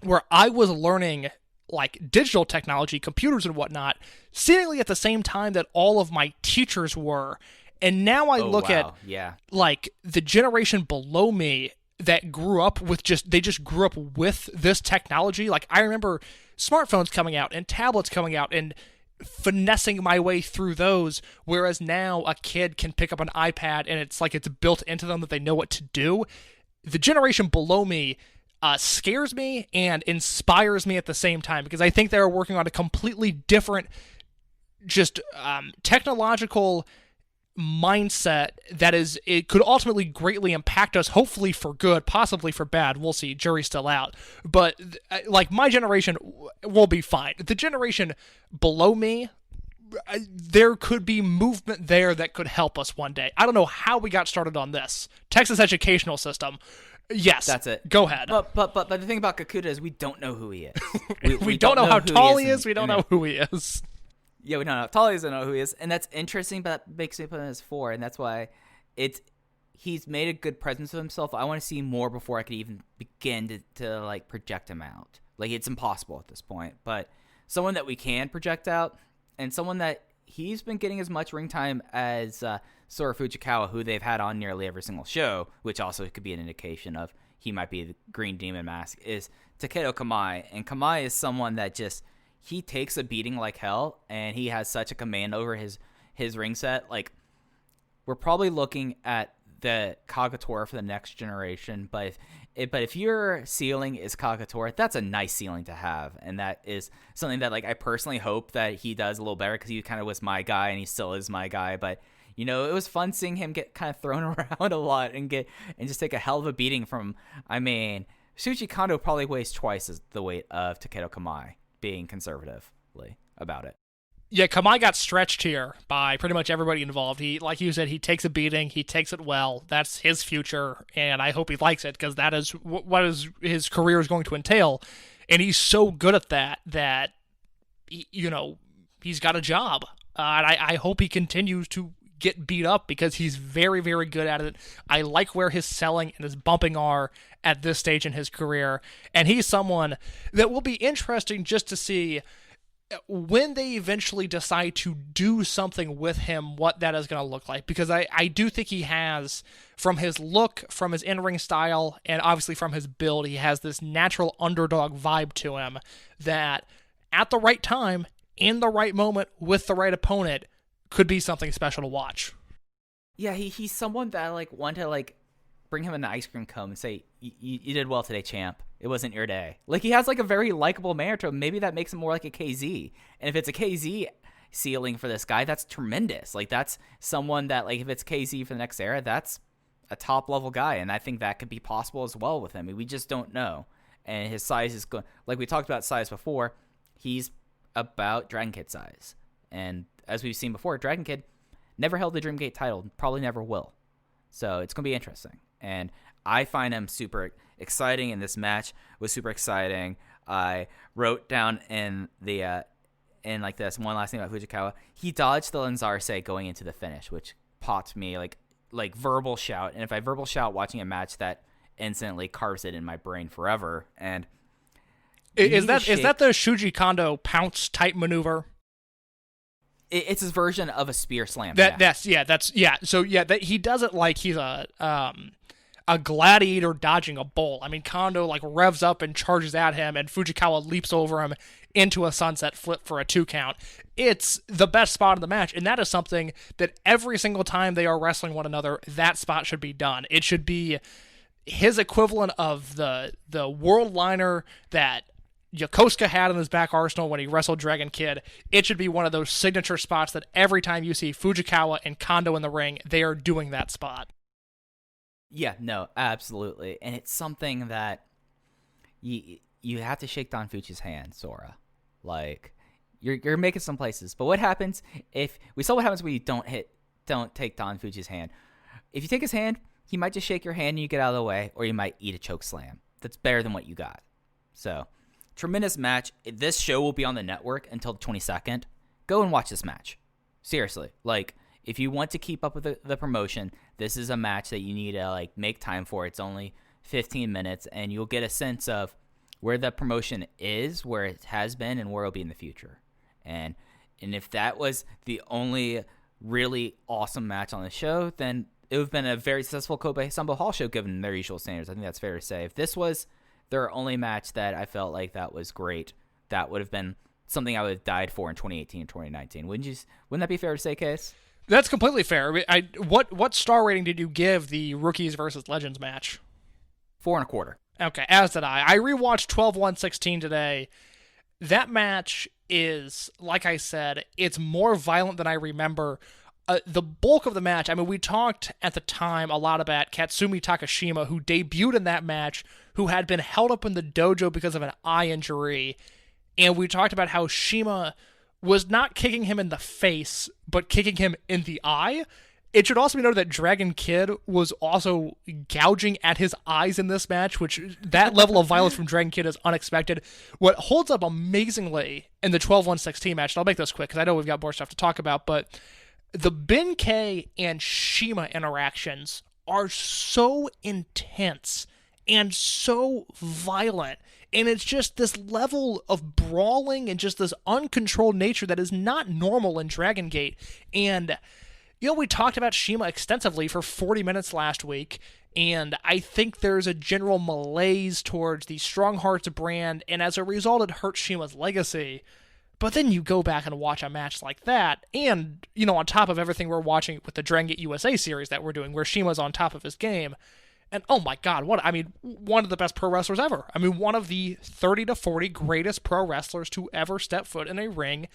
D: where I was learning like digital technology, computers and whatnot, seemingly at the same time that all of my teachers were. And now I look at like the generation below me that grew up with they just grew up with this technology. Like I remember smartphones coming out and tablets coming out and finessing my way through those, whereas now a kid can pick up an iPad and it's like it's built into them that they know what to do. The generation below me scares me and inspires me at the same time, because I think they're working on a completely different just technological mindset that it could ultimately greatly impact us, hopefully for good, possibly for bad. We'll see. Jury's still out. But like my generation will be fine. The generation below me, there could be movement there that could help us one day. I don't know how we got started on this. Texas educational system. Yes,
C: that's it.
D: Go ahead.
C: But the thing about Kikuta is we don't know who he is.
D: We don't know how tall he is. We don't know who he is.
C: Yeah, we don't know how tall he is. We don't know who he is, and that's interesting. But that makes me put him as 4, and that's why he's made a good presence of himself. I want to see more before I could even begin to like project him out. Like it's impossible at this point. But someone that we can project out, and someone that he's been getting as much ring time as Sora Fujikawa, who they've had on nearly every single show, which also could be an indication of he might be the Green Demon Mask, is Takedo Kamai. And Kamai is someone that just, he takes a beating like hell, and he has such a command over his ring set. Like, we're probably looking at the Kagatora for the next generation, but if your ceiling is Kagatora, that's a nice ceiling to have, and that is something that like I personally hope that he does a little better, because he kind of was my guy, and he still is my guy. But you know, it was fun seeing him get kind of thrown around a lot and just take a hell of a beating from. I mean, Shuichi Kondo probably weighs twice as the weight of Takedo Kamai, being conservatively about it.
D: Yeah, Kamai got stretched here by pretty much everybody involved. He, like you said, he takes a beating. He takes it well. That's his future, and I hope he likes it, because that is what his career is going to entail. And he's so good at that he's got a job. And I hope he continues to get beat up, because he's very, very good at it. I like where his selling and his bumping are at this stage in his career. And he's someone that will be interesting just to see when they eventually decide to do something with him, what that is going to look like. Because I do think he has, from his look, from his in-ring style, and obviously from his build, he has this natural underdog vibe to him that at the right time, in the right moment, with the right opponent, could be something special to watch.
C: Yeah, he's someone that I like want to like bring him in the ice cream cone and say, you did well today, champ. It wasn't your day. Like, he has like a very likable manner to him. Maybe that makes him more like a KZ. And if it's a KZ ceiling for this guy, that's tremendous. Like, that's someone that, like, if it's KZ for the next era, that's a top level guy. And I think that could be possible as well with him. I mean, we just don't know. And his size is going, like we talked about size before, he's about Dragon Kid size. And as we've seen before, Dragon Kid never held the Dreamgate title, probably never will. So it's going to be interesting. And I find him super exciting, and this match was super exciting. I wrote down in the in like this one last thing about Fujikawa. He dodged the Lanzarse going into the finish, which popped me like verbal shout. And if I verbal shout watching a match, that instantly carves it in my brain forever. And
D: is that the Shuji Kondo pounce type maneuver?
C: It's his version of a spear slam.
D: So that he does it like he's a gladiator dodging a bull. I mean, Kondo like revs up and charges at him, and Fujikawa leaps over him into a sunset flip for a 2 count. It's the best spot of the match, and that is something that every single time they are wrestling one another, that spot should be done. It should be his equivalent of the world liner that Yokosuka had in his back arsenal when he wrestled Dragon Kid. It should be one of those signature spots that every time you see Fujikawa and Kondo in the ring, they are doing that spot.
C: Yeah, no, absolutely. And it's something that you have to shake Don Fuchi's hand, Sora. Like, you're making some places. But what happens if we saw what happens when you don't take Don Fuchi's hand? If you take his hand, he might just shake your hand and you get out of the way, or you might eat a choke slam. That's better than what you got. So, tremendous match. This show will be on the network until the 22nd. Go and watch this match. Seriously. Like, if you want to keep up with the promotion, this is a match that you need to like make time for. It's only 15 minutes, and you'll get a sense of where the promotion is, where it has been, and where it'll be in the future. And if that was the only really awesome match on the show, then it would have been a very successful Kobe Sambo Hall show given their usual standards. I think that's fair to say. If this was their only match that I felt like that was great, that would have been something I would have died for in 2018 and 2019. Wouldn't that be fair to say, Case?
D: That's completely fair. What star rating did you give the Rookies versus Legends match?
C: 4.25.
D: Okay, as did I. I rewatched 12-1-16 today. That match is, like I said, it's more violent than I remember. The bulk of the match, I mean, we talked at the time a lot about Katsumi Takashima, who debuted in that match, who had been held up in the dojo because of an eye injury. And we talked about how Shima was not kicking him in the face, but kicking him in the eye. It should also be noted that Dragon Kid was also gouging at his eyes in this match, which that level of violence from Dragon Kid is unexpected. What holds up amazingly in the 12-1-16 match, and I'll make this quick because I know we've got more stuff to talk about, but the Benkei and Shima interactions are so intense and so violent. And it's just this level of brawling and just this uncontrolled nature that is not normal in Dragon Gate. And, we talked about Shima extensively for 40 minutes last week, and I think there's a general malaise towards the Strong Hearts brand, and as a result, it hurts Shima's legacy. But then you go back and watch a match like that, and, on top of everything we're watching with the Dragon Gate USA series that we're doing, where Shima's on top of his game, and oh my God, one of the best pro wrestlers ever. I mean, one of the 30 to 40 greatest pro wrestlers to ever step foot in a ring.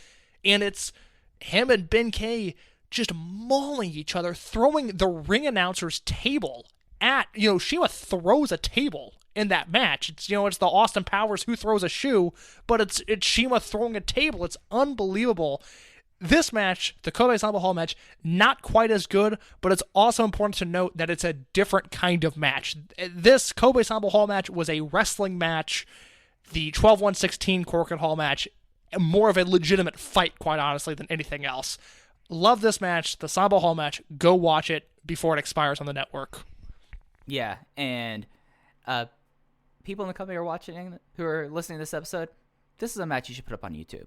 D: And it's him and Benkei just mauling each other, throwing the ring announcer's table at, Shima throws a table in that match. It's, it's the Austin Powers who throws a shoe, but it's Shima throwing a table. It's unbelievable. This match, the Kobe Sambo Hall match, not quite as good, but it's also important to note that it's a different kind of match. This Kobe Sambo Hall match was a wrestling match. The 12-1-16 Corkin Hall match, more of a legitimate fight, quite honestly, than anything else. Love this match, the Sambo Hall match. Go watch it before it expires on the network.
C: Yeah, and people in the company who are listening to this episode, this is a match you should put up on YouTube.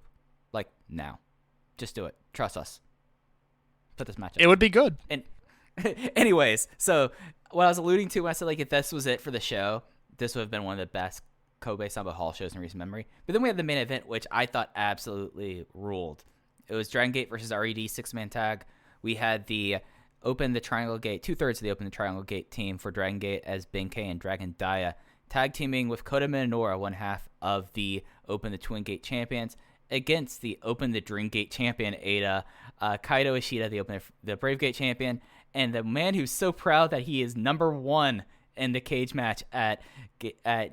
C: Like, now. Just do it. Trust us. Put this match up.
D: It would be good.
C: And anyways, so what I was alluding to when I said, like, if this was it for the show, this would have been one of the best Kobe Sambo Hall shows in recent memory. But then we had the main event, which I thought absolutely ruled. It was Dragon Gate versus RED 6-man tag. We had the Open the Triangle Gate, 2/3 of the Open the Triangle Gate team for Dragon Gate as Benkei and Dragon Daya tag teaming with Kota Minoura, one half of the Open the Twin Gate champions, against the Open the Dream Gate champion, Ada, Kaito Ishida, the Brave Gate champion, and the man who's so proud that he is number 1 in the cage match at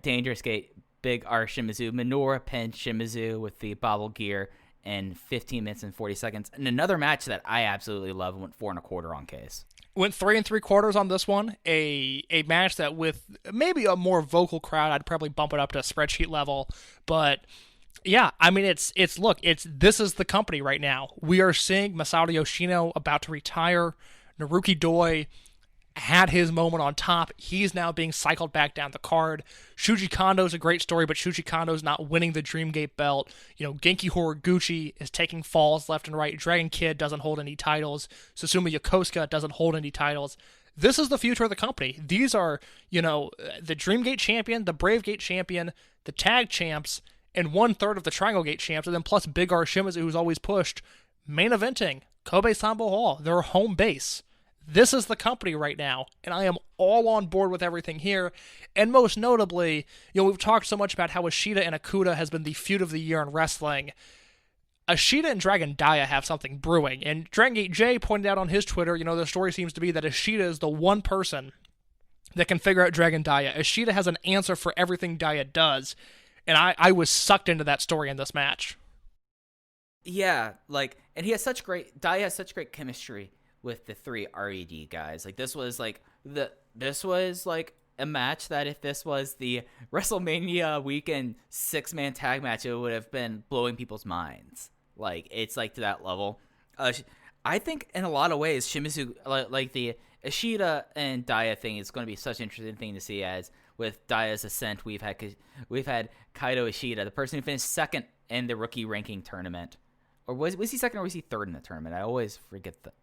C: Dangerous Gate, Big R Shimizu. Minoura pinned Shimizu with the bobble gear in 15 minutes and 40 seconds. And another match that I absolutely love went 4.25 on Case.
D: Went 3.75 on this one. A match that with maybe a more vocal crowd, I'd probably bump it up to spreadsheet level, but yeah, I mean, this is the company right now. We are seeing Masato Yoshino about to retire, Naruki Doi had his moment on top. He's now being cycled back down the card. Shuji Kondo's a great story, but Shuji Kondo's not winning the Dreamgate belt. Genki Horiguchi is taking falls left and right. Dragon Kid doesn't hold any titles. Susumu Yokosuka doesn't hold any titles. This is the future of the company. These are, the Dreamgate champion, the Bravegate champion, the tag champs, and 1/3 of the Triangle Gate champs, and then plus Big R Shimizu, who's always pushed, main eventing Kobe Sambo Hall, their home base. This is the company right now, and I am all on board with everything here. And most notably, we've talked so much about how Ishida and Akuta has been the feud of the year in wrestling. Ishida and Dragon Dia have something brewing, and Dragongate J pointed out on his Twitter, the story seems to be that Ishida is the one person that can figure out Dragon Dia. Ishida has an answer for everything Dia does, and I was sucked into that story in this match.
C: Yeah, and Dia has such great chemistry with the 3 RED guys. This was a match that if this was the WrestleMania weekend 6-man tag match, it would have been blowing people's minds. It's to that level. I think in a lot of ways, Shimizu, the Ishida and Dia thing is going to be such an interesting thing to see, as with Dia's ascent, we've had Kaito Ishida, the person who finished second in the rookie ranking tournament. Or was he second or was he third in the tournament? I always forget that.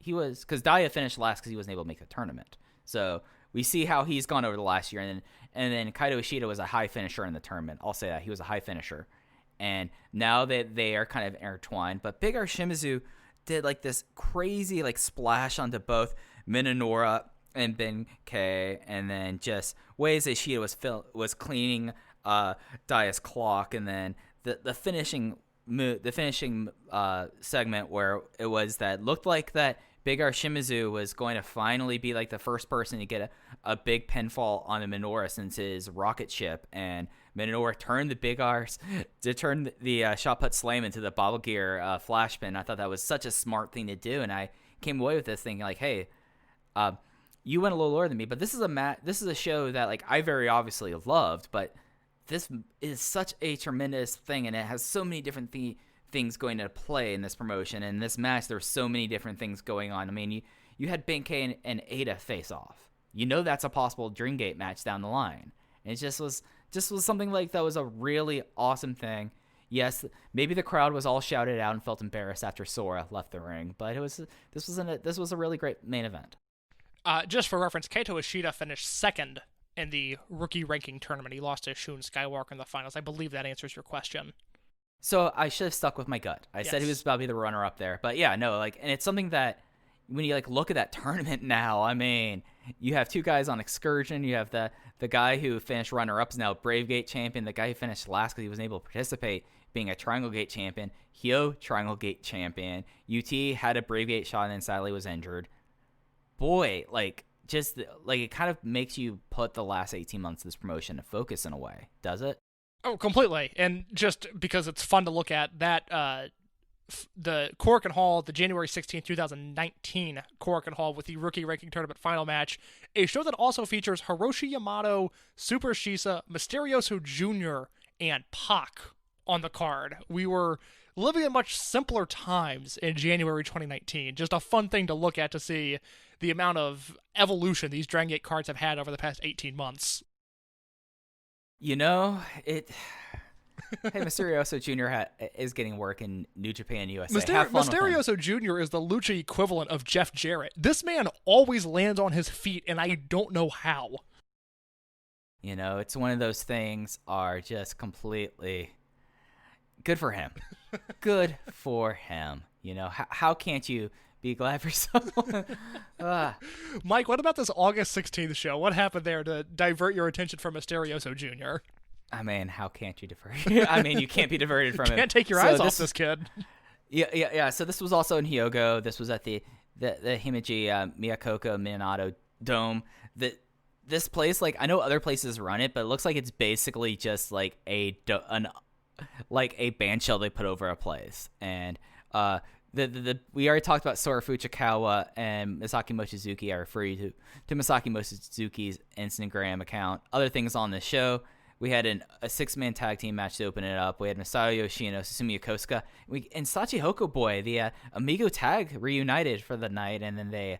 C: He was, because Dia finished last because he wasn't able to make the tournament. So we see how he's gone over the last year, and then Kaito Ishida was a high finisher in the tournament. I'll say that he was a high finisher, and now that they are kind of intertwined. But Big R Shimizu did this crazy splash onto both Minoura and Ben K, and then just ways Ishida was cleaning Dia's clock, and then the finishing segment where it was that looked like that Big R Shimizu was going to finally be the first person to get a big pinfall on a Minoura since his rocket ship, and Minoura turned the Big R's to turn the shot put slam into the bottle gear flash pin. I thought that was such a smart thing to do, and I came away with this thinking hey, you went a little lower than me, but this is a show that I very obviously loved, but this is such a tremendous thing, and it has so many different things going to play in this promotion. And this match, there's so many different things going on. I mean, you had Benkei and Ada face off. That's a possible Dreamgate match down the line. And it just was something that was a really awesome thing. Yes, maybe the crowd was all shouted out and felt embarrassed after Sora left the ring, but this was a really great main event.
D: Just for reference, Kaito Ishida finished second in the rookie ranking tournament. He lost to Shun Skywalker in the finals. I believe that answers your question.
C: So I should have stuck with my gut. I said he was probably the runner-up there. But yeah, no, and it's something that when you look at that tournament now, I mean, you have 2 guys on Excursion. You have the guy who finished runner-up is now Bravegate champion. The guy who finished last because he wasn't able to participate being a Triangle Gate champion. Hyo, Triangle Gate champion. UT had a Bravegate shot and then sadly was injured. Boy, it kind of makes you put the last 18 months of this promotion to focus in a way, does it?
D: Oh, completely. And just because it's fun to look at that, the Korakuen Hall, the January 16, 2019 Korakuen Hall with the Rookie Ranking Tournament final match, a show that also features Hiroshi Yamato, Super Shisa, Mysterioso Jr., and Pac on the card. We were living in much simpler times in January 2019. Just a fun thing to look at to see the amount of evolution these Dragon Gate cards have had over the past 18 months.
C: Hey, Mysterioso Jr. is getting work in New Japan, USA.
D: Mysterioso Jr. is the lucha equivalent of Jeff Jarrett. This man always lands on his feet, and I don't know how.
C: It's one of those things are just completely good for him. Good for him. How can't you be glad for someone?
D: Mike, what about this August 16th show? What happened there to divert your attention from Mysterioso Jr.?
C: I mean, how can't you divert? I mean, you can't be diverted from him.
D: Can't take your eyes off this kid.
C: Yeah. So this was also in Hyogo. This was at the Himeji Miyakoko Minato Dome. This place, I know other places run it, but it looks like it's basically just a band shell they put over a place. And we already talked about Sora Fujikawa and Misaki Mochizuki. I refer you to Misaki Mochizuki's Instagram account. Other things on the show. We had a 6-man tag team match to open it up. We had Masayo Yoshino, Susumu Yokosuka, and Sachi Hoko Boy, the Amigo tag, reunited for the night, and then they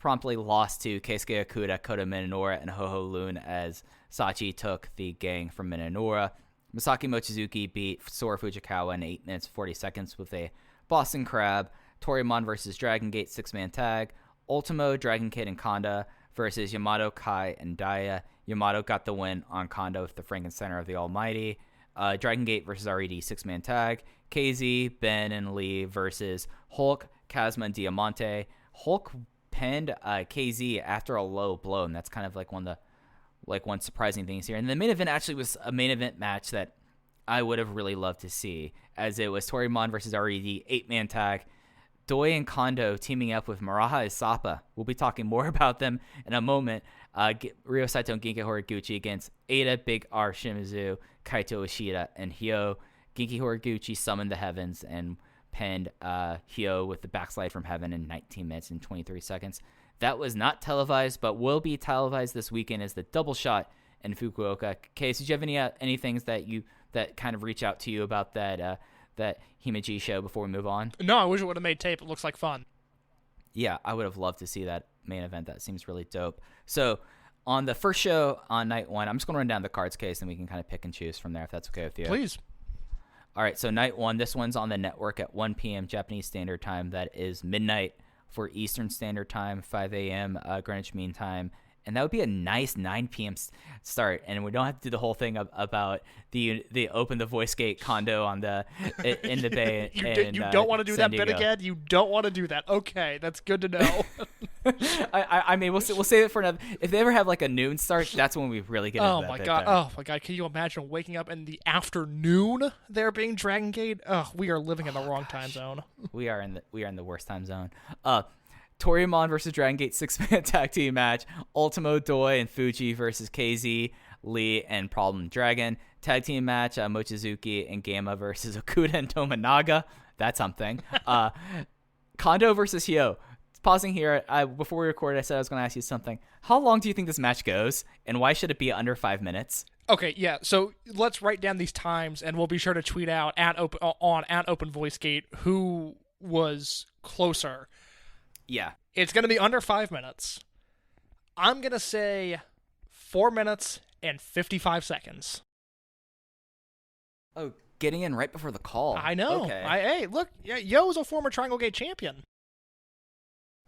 C: promptly lost to Keisuke Okuda, Kota Minoura, and Ho-Ho Loon as Sachi took the gang from Minoura. Masaki Mochizuki beat Sora Fujikawa in 8 minutes 40 seconds with a Boston Crab. Toriemon versus Dragongate 6-man tag. Ultimo, Dragon Kid, and Kanda versus Yamato, Kai, and Daya. Yamato got the win on Kanda with the Frankensteiner of the Almighty. Dragongate versus RED 6-man tag. KZ, Ben, and Lee versus Hulk, Kazma, and Diamante. Hulk pinned KZ after a low blow, and that's kind of like one surprising things here. And the main event actually was a main event match that I would have really loved to see, as it was Toriemon versus RED 8-man tag. Doi and Kondo teaming up with Maraha Isapa. We'll be talking more about them in a moment. Ryo Saito and Genki Horiguchi against Ada, Big R, Shimizu, Kaito Ishida, and Hyo. Genki Horiguchi summoned the heavens and pinned Hyo with the backslide from heaven in 19 minutes and 23 seconds. That was not televised, but will be televised this weekend as the double shot in Fukuoka. Case, did you have any things that kind of reach out to you about that Himeji show before we move on?
D: No, I wish it would have made tape. It looks like fun.
C: Yeah, I would have loved to see that main event. That seems really dope. So on the first show on night 1, I'm just going to run down the cards, Case, and we can kind of pick and choose from there if that's okay with you.
D: Please.
C: All right, so night 1, this one's on the network at 1 p.m. Japanese Standard Time. That is midnight for Eastern Standard Time, 5 a.m. Greenwich Mean Time. And that would be a nice 9 p.m. start, and we don't have to do the whole thing about the open the voice gate condo in the bay.
D: You don't want to do that bit again. You don't want to do that. Okay, that's good to know.
C: I mean, we'll save it for another. If they ever have like a noon start, that's when we really get.
D: Oh my god! Oh my god! Can you imagine waking up in the afternoon there being Dragon Gate? Oh, we are living in the wrong time zone.
C: We are in the worst time zone. Toriemon versus Dragongate 6-man tag team match. Ultimo, Doi, and Fuji versus KZ, Lee, and Problem Dragon. Tag team match, Mochizuki and Gamma versus Okuda and Tominaga. That's something. Kondo versus Hyo. Pausing here, before we recorded, I said I was going to ask you something. How long do you think this match goes, and why should it be under 5 minutes?
D: Okay, yeah, so let's write down these times, and we'll be sure to tweet out at Open Voice Gate who was closer.
C: Yeah.
D: It's going to be under 5 minutes. I'm going to say 4 minutes and 55 seconds.
C: Oh, getting in right before the call.
D: I know.
C: Okay.
D: Hey, look, Yo's a former Triangle Gate champion.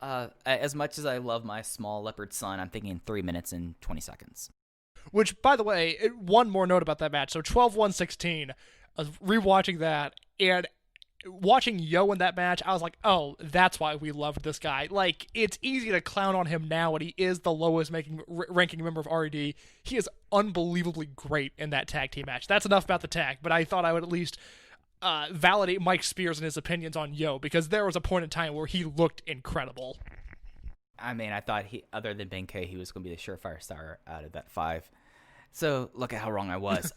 C: As much as I love my small leopard son, I'm thinking 3 minutes and 20 seconds.
D: Which, by the way, one more note about that match. So 12-1-16, I was rewatching that, and watching Yo in that match, I was like, oh, that's why we loved this guy. Like, it's easy to clown on him now when he is the lowest ranking member of RED. He is unbelievably great in that tag team match. That's enough about the tag, but I thought I would at least validate Mike Spears and his opinions on Yo, because there was a point in time where he looked incredible.
C: I mean, I thought other than Benkei, he was going to be the surefire star out of that 5. So, look at how wrong I was.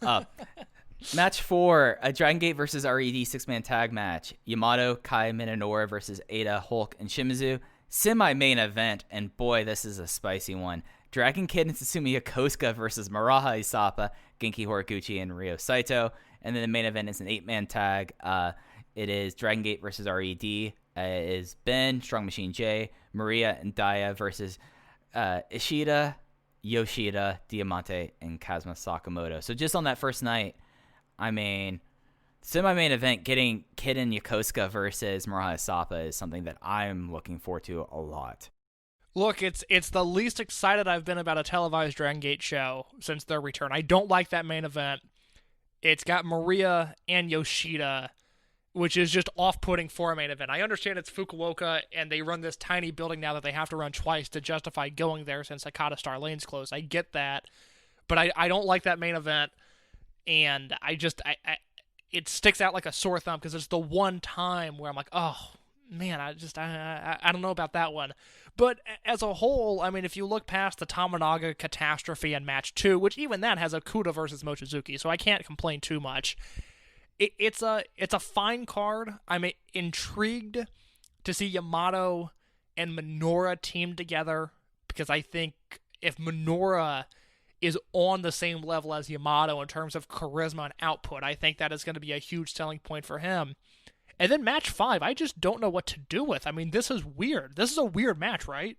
C: Match 4, a Dragon Gate versus RED 6-man tag match. Yamato, Kai, Minoura versus Ada, Hulk, and Shimizu. Semi-main event, and boy, this is a spicy one. Dragon Kid and Susumu Yokosuka versus Maraha Isapa, Genki Horiguchi, and Ryo Saito. And then the main event is an 8-man tag. It is Dragon Gate versus RED. It is Ben, Strong Machine J, Maria, and Daya versus Ishida, Yoshida, Diamante, and Kazuma Sakamoto. So just on that first night, I mean, semi-main event, getting Kid and Yokosuka versus Maraha Isapa is something that I'm looking forward to a lot.
D: Look, it's the least excited I've been about a televised Dragon Gate show since their return. I don't like that main event. It's got Maria and Yoshida, which is just off-putting for a main event. I understand it's Fukuoka, and they run this tiny building now that they have to run twice to justify going there since Hakata Star Lane's closed. I get that, but I don't like that main event. And it sticks out like a sore thumb because it's the one time where I'm like, oh, man, I don't know about that one. But as a whole, I mean, if you look past the Tominaga catastrophe in match 2, which even that has Okuda versus Mochizuki, so I can't complain too much. It's a fine card. I'm intrigued to see Yamato and Minoura team together because I think if Minoura is on the same level as Yamato in terms of charisma and output, I think that is going to be a huge selling point for him. And then match 5, I just don't know what to do with. I mean, this is weird. This is a weird match, right?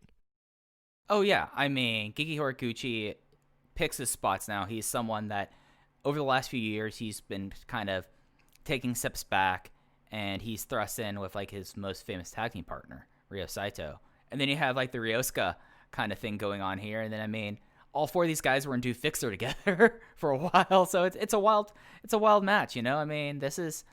C: Oh, yeah. I mean, Genki Horiguchi picks his spots now. He's someone that over the last few years, he's been kind of taking steps back, and he's thrust in with like his most famous tag team partner, Ryo Saito. And then you have like the Ryosuka kind of thing going on here. And then, I mean, all four of these guys were in Do Fixer together for a while. So it's a wild match, you know? I mean, it's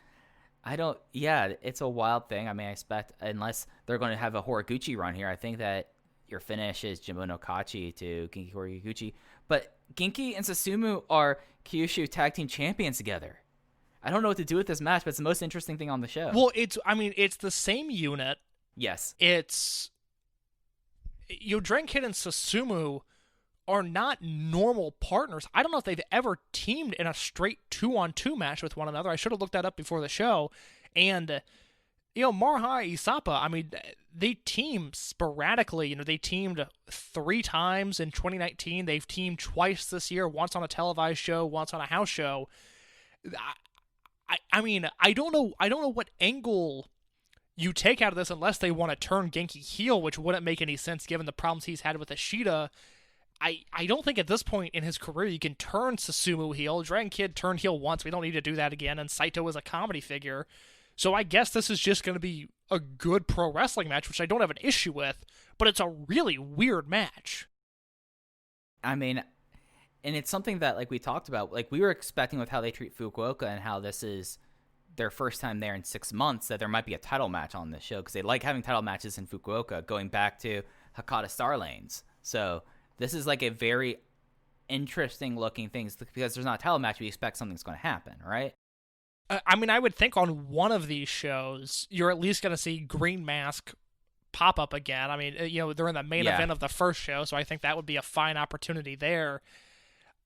C: a wild thing. I mean, I expect, unless they're going to have a Horiguchi run here, I think that your finish is Jimbo no Kachi to Genki Horiguchi. But Genki and Susumu are Kyushu tag team champions together. I don't know what to do with this match, but it's the most interesting thing on the show.
D: Well, it's the same unit.
C: Yes.
D: It's Dragongate and Susumu are not normal partners. I don't know if they've ever teamed in a straight 2-on-2 match with one another. I should have looked that up before the show. And, Maruha Isapa, I mean, they team sporadically. They teamed 3 times in 2019. They've teamed twice this year, once on a televised show, once on a house show. I mean, I don't know what angle you take out of this unless they want to turn Genki heel, which wouldn't make any sense given the problems he's had with Ishida. I don't think at this point in his career you can turn Susumu heel. Dragon Kid turned heel once. We don't need to do that again. And Saito is a comedy figure. So I guess this is just going to be a good pro wrestling match, which I don't have an issue with. But it's a really weird match.
C: I mean, and it's something that, like we talked about, like we were expecting with how they treat Fukuoka and how this is their first time there in 6 months, that there might be a title match on this show because they like having title matches in Fukuoka going back to Hakata Star Lanes. So this is like a very interesting looking thing because there's not a title match. We expect something's going to happen, right?
D: I mean, I would think on one of these shows, you're at least going to see Green Mask pop up again. I mean, they're in the main event of the first show, so I think that would be a fine opportunity there.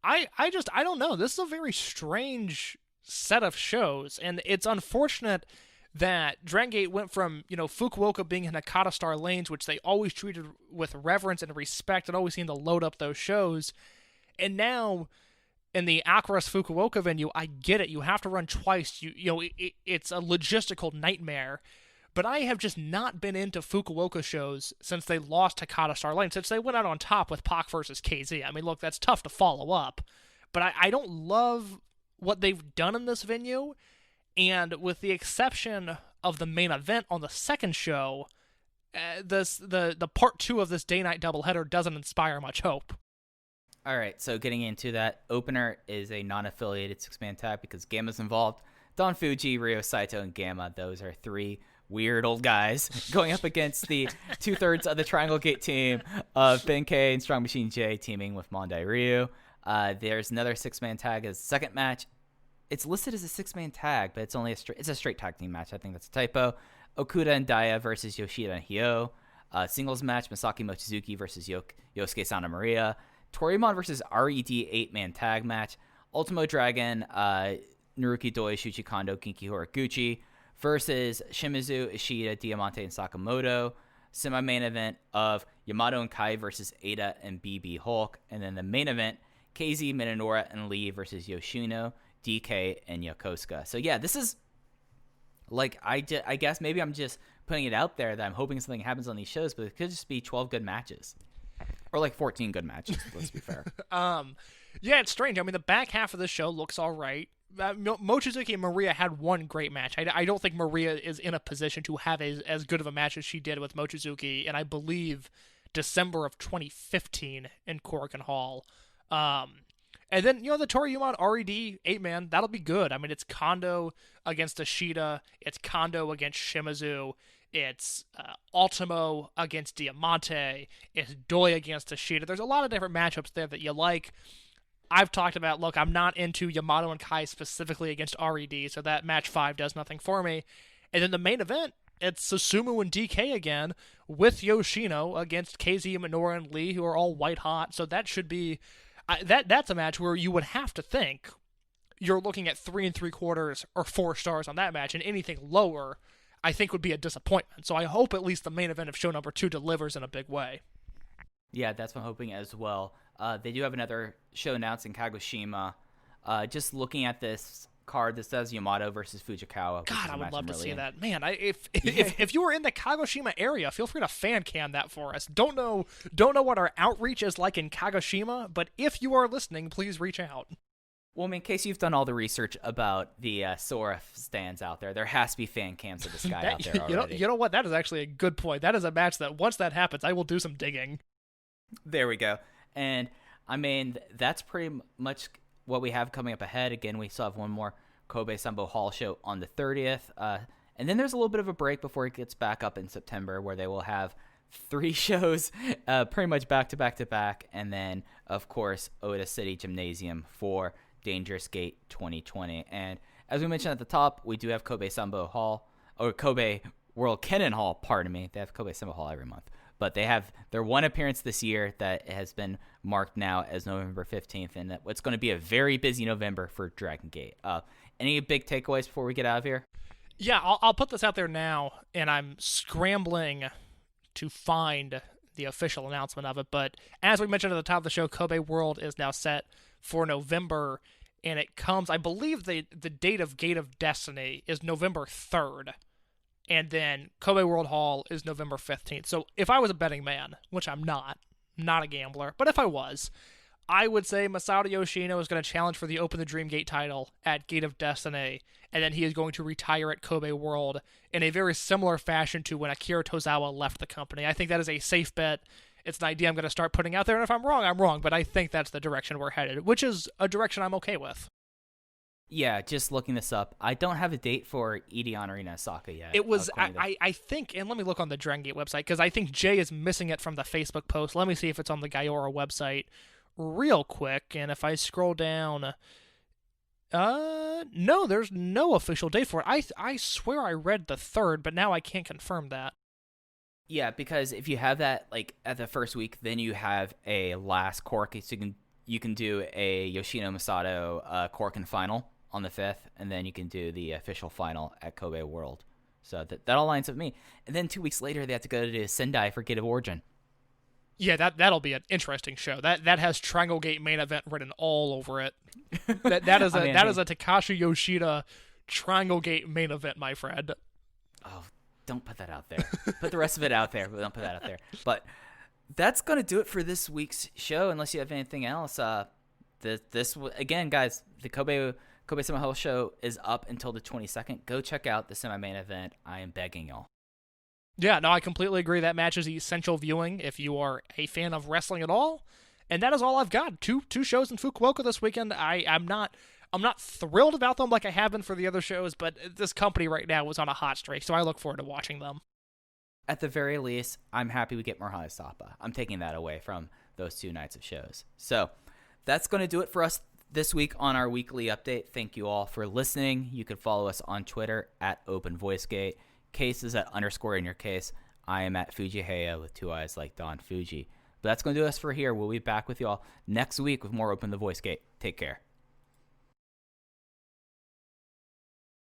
D: I don't know. This is a very strange set of shows, and it's unfortunate that Dragongate went from, Fukuoka being in Hakata Star Lanes, which they always treated with reverence and respect and always seemed to load up those shows, and now in the Acros Fukuoka venue, I get it. You have to run twice. It's a logistical nightmare. But I have just not been into Fukuoka shows since they lost Hakata Star Lane, since they went out on top with Pac versus KZ. I mean, look, that's tough to follow up. But I don't love what they've done in this venue. And with the exception of the main event on the second show, the part 2 of this day-night doubleheader doesn't inspire much hope.
C: All right, so getting into that, opener is a non-affiliated 6-man tag because Gamma's involved. Don Fuji, Ryo Saito, and Gamma, those are 3 weird old guys going up against the 2/3 of the Triangle Gate team of Benkei and Strong Machine J teaming with Mondai Ryu. There's another 6-man tag as second match. It's listed as a 6-man tag, but it's only it's a straight tag team match. I think that's a typo. Okuda and Daya versus Yoshida and Hyo. Singles match, Masaki Mochizuki versus Yosuke Santa Maria. Toriemon versus RED 8-man tag match. Ultimo Dragon, Naruki Doi, Shuji Kondo, Genki Horiguchi versus Shimizu, Ishida, Diamante, and Sakamoto. Semi-main event of Yamato and Kai versus Ada and BB Hulk. And then the main event, KZ, Minoura, and Lee versus Yoshino, DK, and Yokosuka. So yeah, this is like, I guess maybe I'm just putting it out there that I'm hoping something happens on these shows, but it could just be 12 good matches. Or like 14 good matches, let's be fair.
D: Yeah, it's strange. I mean, the back half of the show looks all right. Mochizuki and Maria had one great match. I don't think Maria is in a position to have as good of a match as she did with Mochizuki, and I believe December of 2015 in Korakuen Hall. And then, the Toriemon RED 8-man, that'll be good. I mean, it's Kondo against Ishida. It's Kondo against Shimizu. It's Ultimo against Diamante. It's Doi against Ishida. There's a lot of different matchups there that you like. I've talked about, look, I'm not into Yamato and Kai specifically against RED, so that match 5 does nothing for me. And then the main event, it's Susumu and DK again with Yoshino against KZ, Minoura, and Lee, who are all white hot. So that should be... that's a match where you would have to think you're looking at 3 3/4 or 4 stars on that match, and anything lower, I think, would be a disappointment. So I hope at least the main event of show number 2 delivers in a big way.
C: Yeah, that's what I'm hoping as well. They do have another show announced in Kagoshima. Just looking at this card that says Yamato versus Fujikawa.
D: God, I would love to see
C: in.
D: that. Man, if you were in the Kagoshima area, feel free to fan cam that for us. Don't know what our outreach is like in Kagoshima, but if you are listening, please reach out.
C: Well, in case you've done all the research about the Sora stands out there has to be fan cams of this guy out there already.
D: You know what? That is actually a good point. That is a match that once that happens, I will do some digging.
C: There we go. And, I mean, that's pretty much what we have coming up ahead. Again, we still have one more Kobe Sambo Hall show on the 30th. And then there's a little bit of a break before it gets back up in September where they will have 3 shows pretty much back to back to back. And then, of course, Oda City Gymnasium for Dangerous Gate 2020. And as we mentioned at the top, we do have Kobe Sambo Hall, or Kobe World Kennen Hall, pardon me. They have Kobe Sambo Hall every month. But they have their one appearance this year that has been marked now as November 15th, and what's going to be a very busy November for Dragongate. Any big takeaways before we get out of here?
D: Yeah, I'll put this out there now, and I'm scrambling to find the official announcement of it. But as we mentioned at the top of the show, Kobe World is now set for November, and it comes, I believe the date of Gate of Destiny is November 3rd. And then Kobe World Hall is November 15th. So if I was a betting man, which I'm not a gambler, but if I was, I would say Masato Yoshino is going to challenge for the Open the Dream Gate title at Gate of Destiny, and then he is going to retire at Kobe World in a very similar fashion to when Akira Tozawa left the company. I think that is a safe bet. It's an idea I'm going to start putting out there, and if I'm wrong, I'm wrong, but I think that's the direction we're headed, which is a direction I'm okay with.
C: Yeah, just looking this up. I don't have a date for Edion Arena Osaka yet.
D: It was, I think, and let me look on the Dragongate website, because I think Jay is missing it from the Facebook post. Let me see if it's on the Gaiora website real quick, and if I scroll down, no, there's no official date for it. I swear I read the 3rd, but now I can't confirm that.
C: Yeah, because if you have that like at the first week, then you have a last Cork, so you can do a Yoshino Masato Corkin final on the 5th, and then you can do the official final at Kobe World. So that all lines up with me. And then 2 weeks later, they have to go to Sendai for Gate of Origin.
D: Yeah, that'll be an interesting show. That has Triangle Gate main event written all over it. That is a Takashi Yoshida Triangle Gate main event, my friend.
C: Oh, don't put that out there. Put the rest of it out there, but don't put that out there. But that's going to do it for this week's show, unless you have anything else. This again, guys, the Kobe Semi-Hall show is up until the 22nd. Go check out the semi-main event. I am begging y'all.
D: Yeah, no, I completely agree. That match is essential viewing if you are a fan of wrestling at all. And that is all I've got. Two shows in Fukuoka this weekend. I'm not thrilled about them like I have been for the other shows, but this company right now is on a hot streak, so I look forward to watching them.
C: At the very least, I'm happy we get Murhai Sapa. I'm taking that away from those 2 nights of shows. So that's going to do it for us this week on our weekly update. Thank you all for listening. You can follow us on Twitter at OpenVoiceGate. Case is at _ in your case. I am at Fujiheya with 2 eyes like Don Fuji. But that's going to do us for here. We'll be back with you all next week with more Open the Voice Gate. Take care.